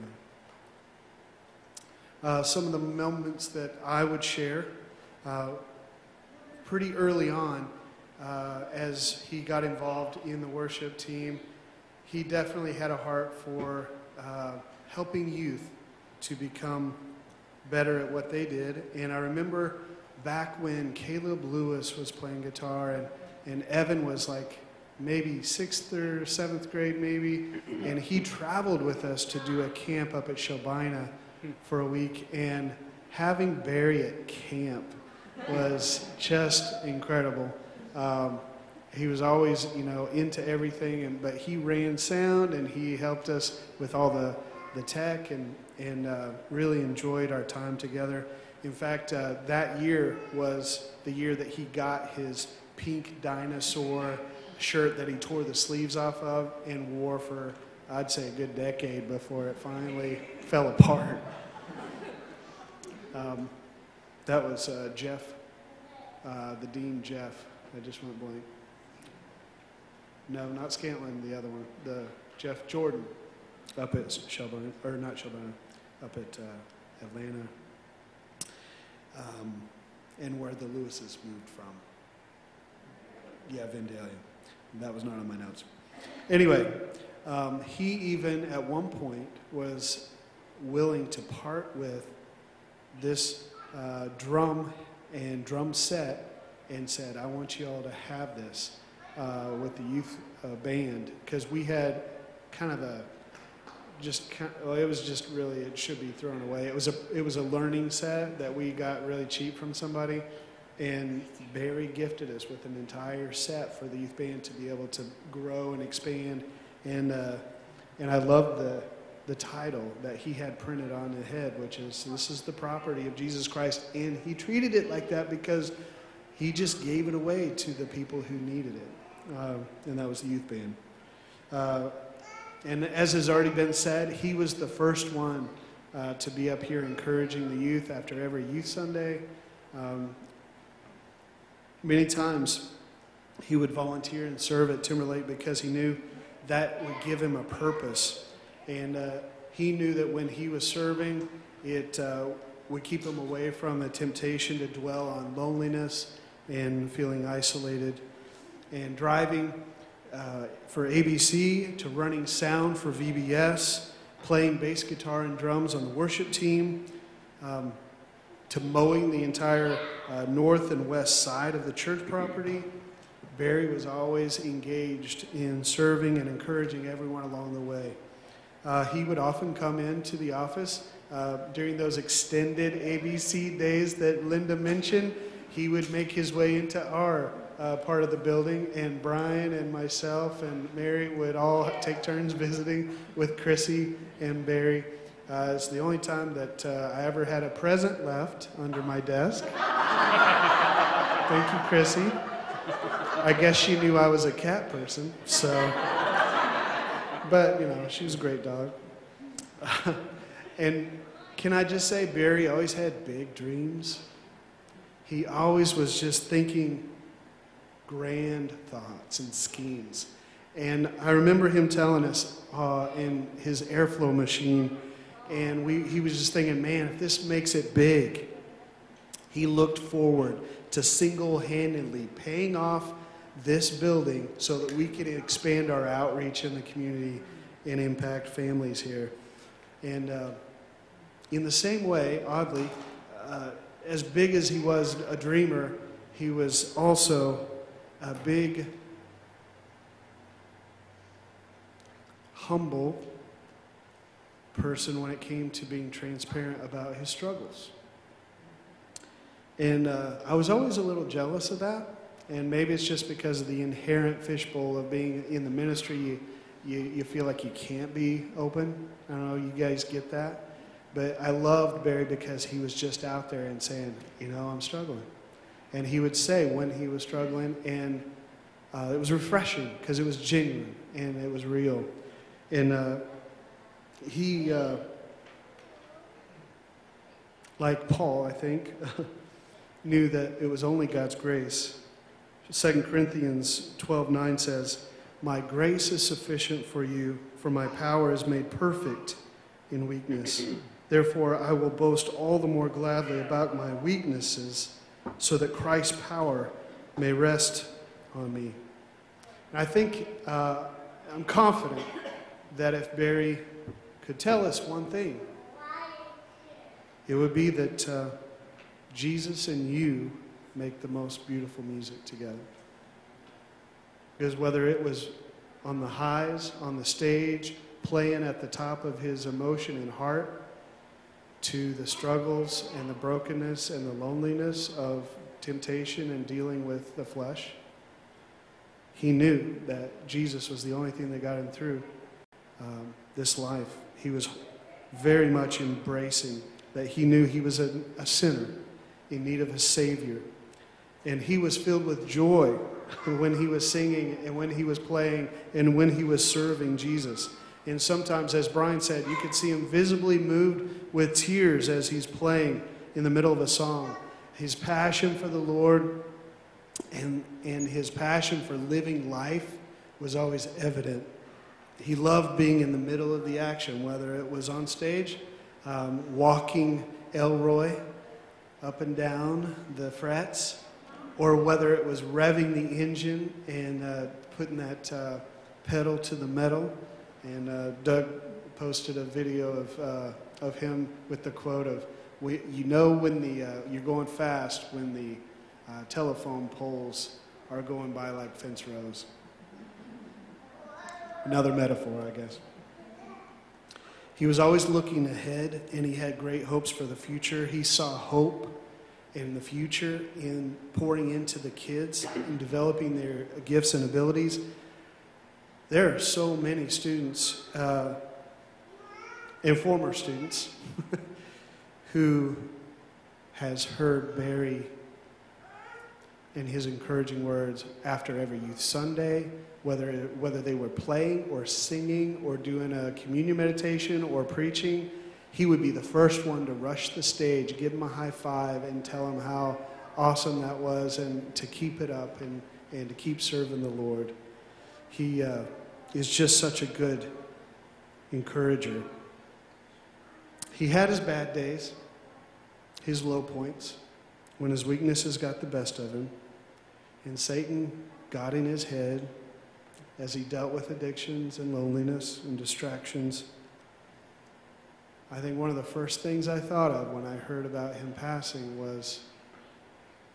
Some of the moments that I would share pretty early on as he got involved in the worship team, he definitely had a heart for helping youth to become better at what they did. And I remember back when Caleb Lewis was playing guitar and Evan was like maybe 6th or 7th grade maybe, and he traveled with us to do a camp up at Shelbina for a week, and having Barry at camp was just incredible. He was always, into everything, but he ran sound and he helped us with all the tech and really enjoyed our time together. In fact, that year was the year that he got his pink dinosaur shirt that he tore the sleeves off of and wore for, I'd say, a good decade before it finally fell apart. That was Jeff the dean, Jeff. I just went blank. No, not Scantlin, the other one. The Jeff Jordan up at Shelburne, or not Shelburne, up at Atlanta, and where the Lewises moved from. Yeah, Vandalia. That was not on my notes. Anyway, he even at one point was willing to part with this drum and drum set and said, I want you all to have this with the youth band, because we had kind of a it was just really, it should be thrown away. It was a learning set that we got really cheap from somebody, and Barry gifted us with an entire set for the youth band to be able to grow and expand. And I love the title that he had printed on the head, which is, "This is the property of Jesus Christ." And he treated it like that because he just gave it away to the people who needed it. And that was the youth band. And as has already been said, he was the first one to be up here encouraging the youth after every youth Sunday. Many times he would volunteer and serve at Timberlake because he knew that would give him a purpose. And he knew that when he was serving, it would keep him away from the temptation to dwell on loneliness and feeling isolated. And driving for ABC, to running sound for VBS, playing bass guitar and drums on the worship team, to mowing the entire north and west side of the church property. Barry was always engaged in serving and encouraging everyone along the way. He would often come into the office during those extended ABC days that Linda mentioned. He would make his way into our part of the building, and Brian and myself and Mary would all take turns visiting with Chrissy and Barry. It's the only time that I ever had a present left under my desk. Thank you, Chrissy. I guess she knew I was a cat person, so. But, you know, she was a great dog. And can I just say, Barry always had big dreams. He always was just thinking grand thoughts and schemes. And I remember him telling us in his airflow machine, and he was just thinking, man, if this makes it big. He looked forward to single-handedly paying off this building so that we could expand our outreach in the community and impact families here. And in the same way, oddly, as big as he was a dreamer, he was also a big, humble person when it came to being transparent about his struggles. And I was always a little jealous of that. And maybe it's just because of the inherent fishbowl of being in the ministry, you feel like you can't be open. I don't know, you guys get that? But I loved Barry because he was just out there and saying, you know, I'm struggling. And he would say when he was struggling, and it was refreshing because it was genuine and it was real. And he, like Paul, I think, knew that it was only God's grace. 2 Corinthians 12:9 says, "My grace is sufficient for you, for my power is made perfect in weakness. Therefore, I will boast all the more gladly about my weaknesses, so that Christ's power may rest on me." And I think, I'm confident that if Barry could tell us one thing, it would be that Jesus and you make the most beautiful music together. Because whether it was on the highs, on the stage, playing at the top of his emotion and heart, to the struggles and the brokenness and the loneliness of temptation and dealing with the flesh, he knew that Jesus was the only thing that got him through this life. He was very much embracing that he knew he was a sinner in need of a Savior. And he was filled with joy when he was singing and when he was playing and when he was serving Jesus. And sometimes, as Brian said, you could see him visibly moved with tears as he's playing in the middle of a song. his passion for the Lord and his passion for living life was always evident. He loved being in the middle of the action, whether it was on stage, walking Elroy up and down the frets, or whether it was revving the engine and putting that pedal to the metal. And Doug posted a video of him with the quote of, you know when you're going fast when the telephone poles are going by like fence rows. Another metaphor, I guess. He was always looking ahead, and he had great hopes for the future. He saw hope in the future in pouring into the kids and developing their gifts and abilities. There are so many students and former students who has heard Barry and his encouraging words after every youth Sunday, whether they were playing or singing or doing a communion meditation or preaching. He would be the first one to rush the stage, give him a high five, and tell him how awesome that was, and to keep it up and to keep serving the Lord. He is just such a good encourager. He had his bad days, his low points, when his weaknesses got the best of him, and Satan got in his head as he dealt with addictions and loneliness and distractions. I think one of the first things I thought of when I heard about him passing was,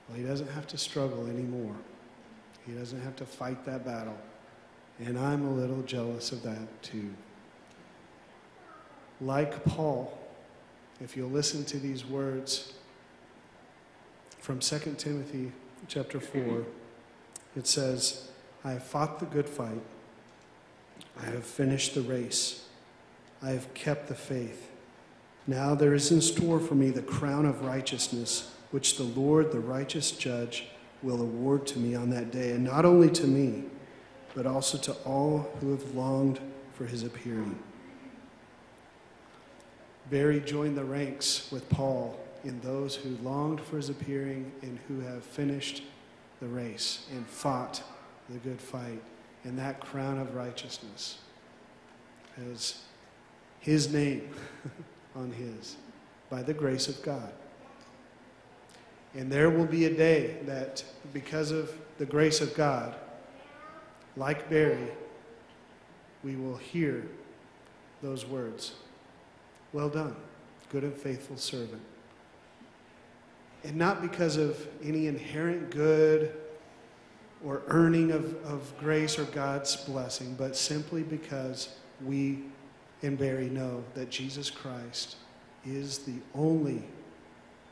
well, he doesn't have to struggle anymore. He doesn't have to fight that battle. And I'm a little jealous of that too. Like Paul, if you'll listen to these words from 2 Timothy chapter 4, it says, I have fought the good fight. I have finished the race. I have kept the faith. Now there is in store for me the crown of righteousness, which the Lord, the righteous judge, will award to me on that day, and not only to me, but also to all who have longed for his appearing. Barry joined the ranks with Paul in those who longed for his appearing and who have finished the race and fought the good fight. And that crown of righteousness has his name on his, by the grace of God. And there will be a day that, because of the grace of God, like Barry, we will hear those words. Well done, good and faithful servant. And not because of any inherent good or earning of grace or God's blessing, but simply because we and Barry know that Jesus Christ is the only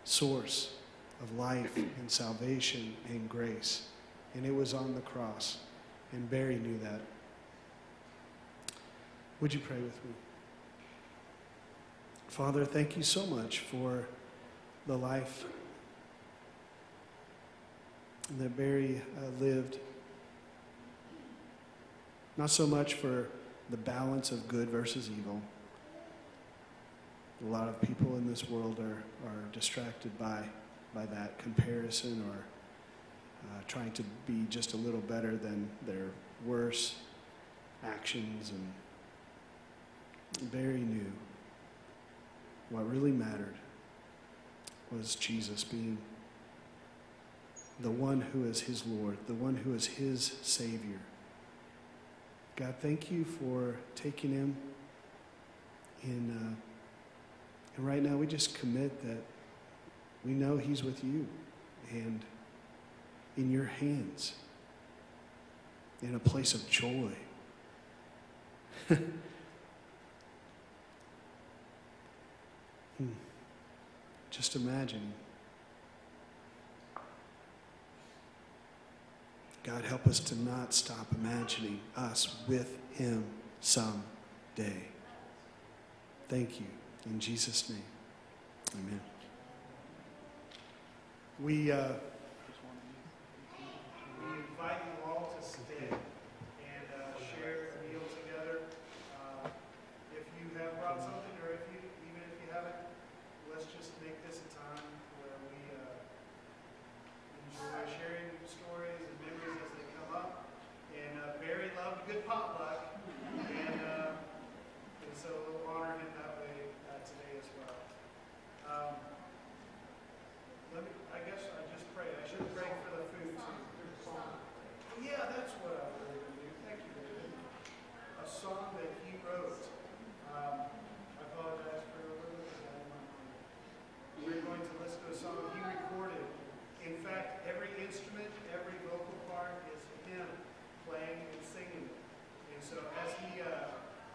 source of life and salvation and grace. And it was on the cross. And Barry knew that. Would you pray with me? Father, thank you so much for the life that Barry lived. Not so much for the balance of good versus evil. A lot of people in this world are distracted by that comparison, or trying to be just a little better than their worse actions. And Barry knew what really mattered was Jesus being the one who is his Lord, the one who is his Savior. God, thank you for taking him in. And right now we just commit that we know he's with you and in your hands, in a place of joy. Just imagine. God, help us to not stop imagining us with him someday. Thank you. In Jesus' name, amen. We invite you all to stay and share a meal together. If you have brought something, or even if you haven't, let's just make this a time where we potluck, and so we'll honor him that way today as well. I guess I just prayed. I should pray for the food too. Yeah, that's what I was going to do. Thank you, David. A song that he wrote. I apologize for a little bit of that in my mind. We're going to listen to a song he recorded. In fact, every instrument, every vocal part is him playing and singing. And so as he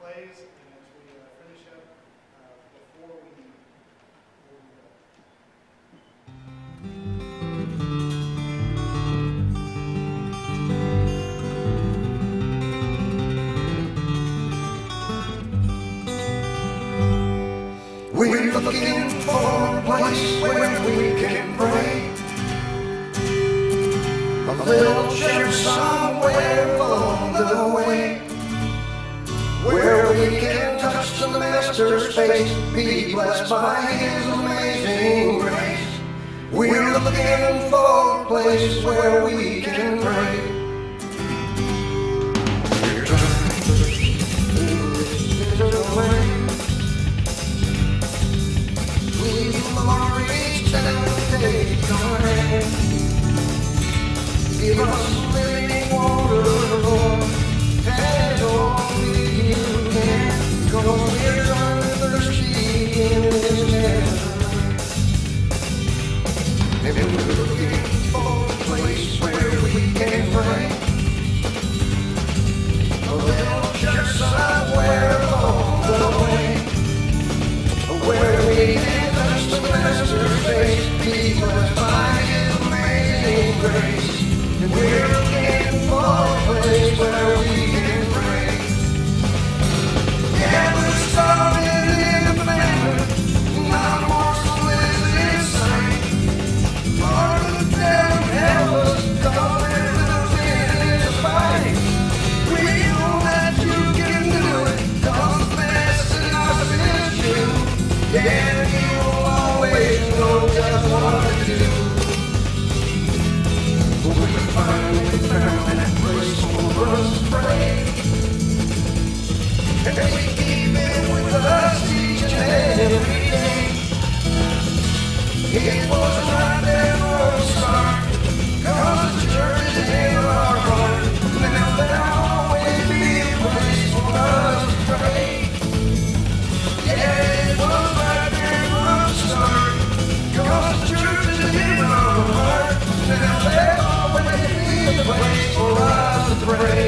plays and as we finish up, before we go. We're looking for a place where we can pray. A little church somewhere along the way, where we can touch the Master's face, be blessed by His amazing grace. We're looking for a place where we can pray. We're trying to way. Please, Lord, reach down and take our hand. Give us living water, Lord, and only you can, 'cause we're thirsty in this land. And we're looking for a place where we can pray. A little church somewhere along the way, where we can touch the Master's face, be blessed by His amazing grace. And we're looking for a place where we can pray. Yeah, we're started in the famine, not a morsel is in sight. Lord, look down and help us, 'cause we're losing in this fight. We know that you can do it, 'cause the best in us is you. Yeah, you will always know just what to do. We finally found that place for us to pray, and we keep it with us each and every day. It was right there from the start, 'cause the church is in our heart. Now there'll always be a place for us to pray. Yeah, it was right there from the start, 'cause the church is in our heart. Now there'll always be a place for us to pray.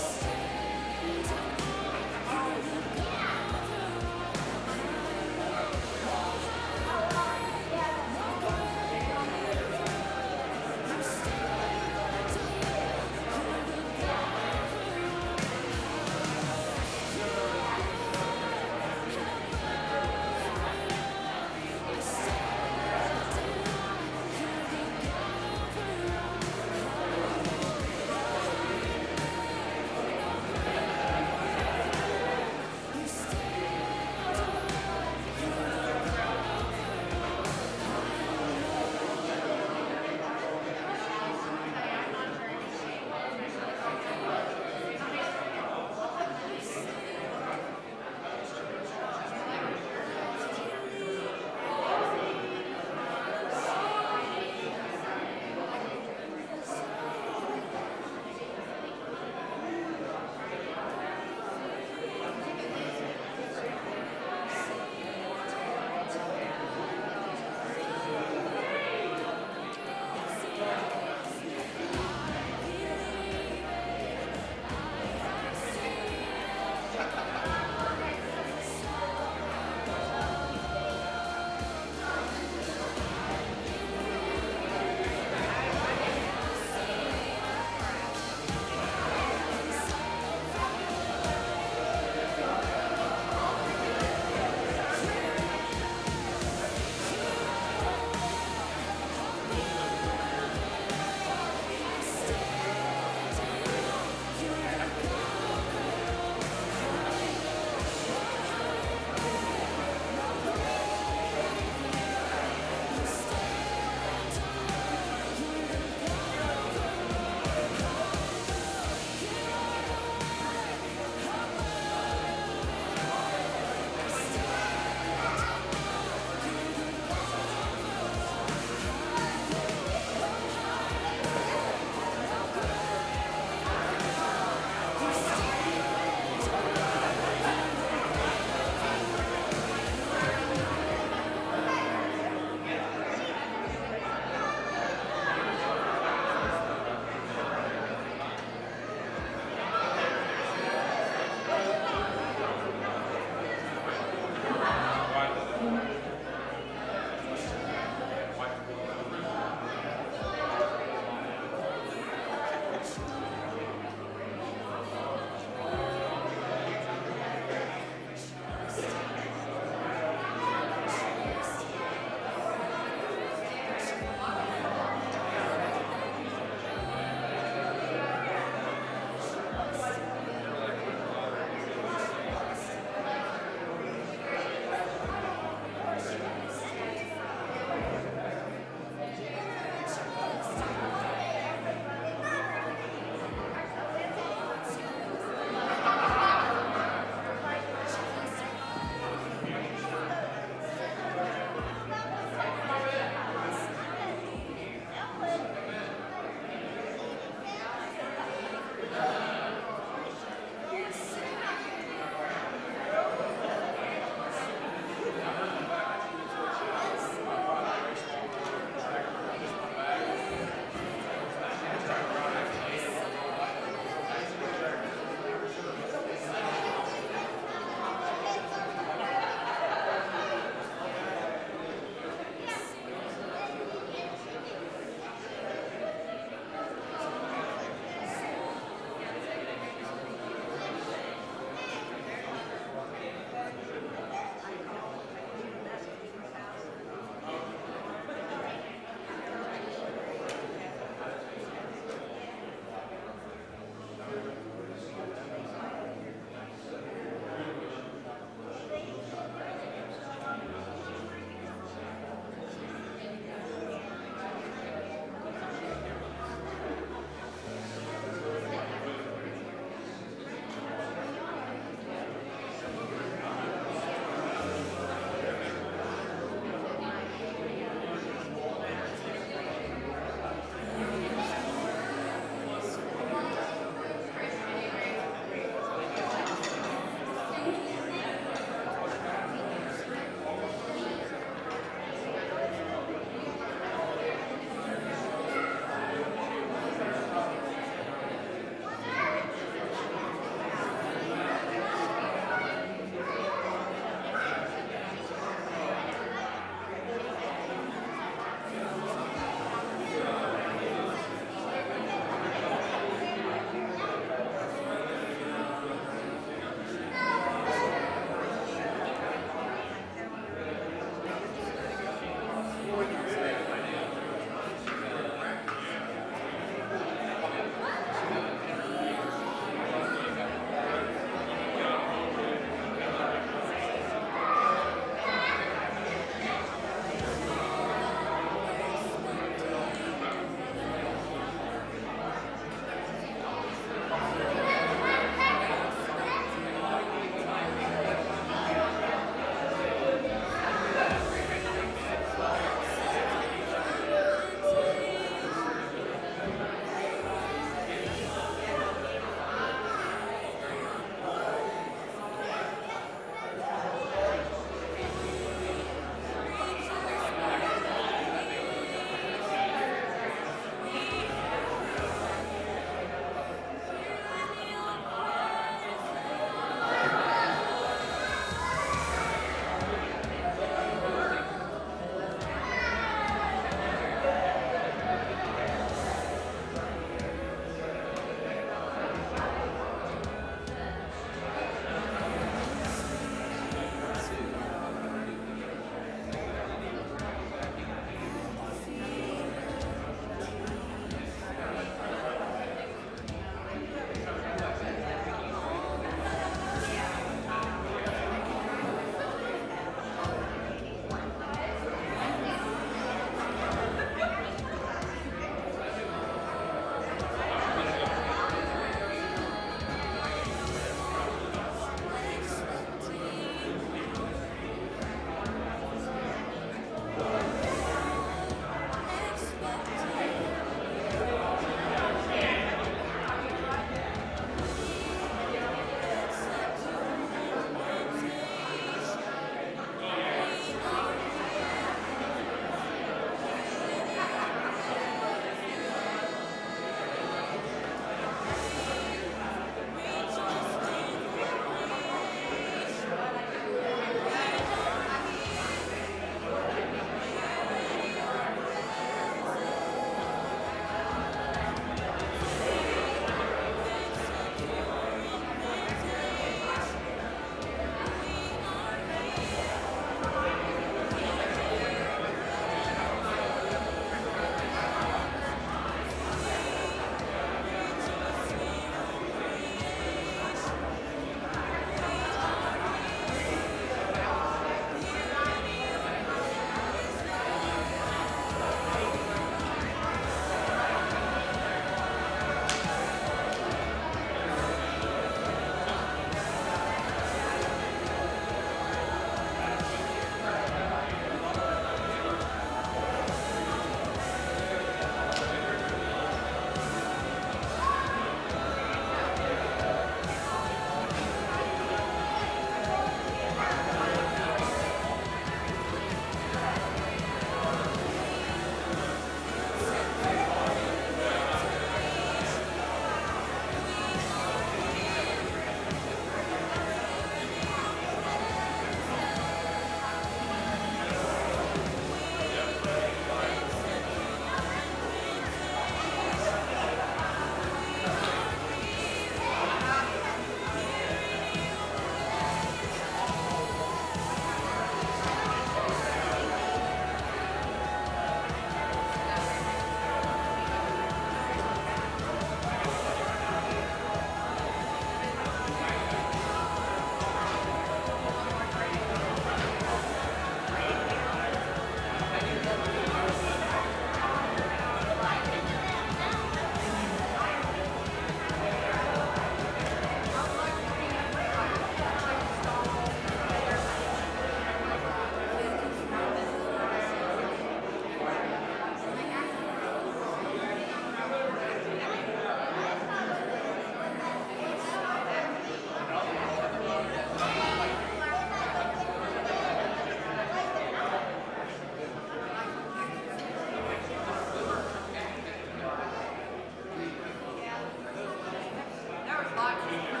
Lots.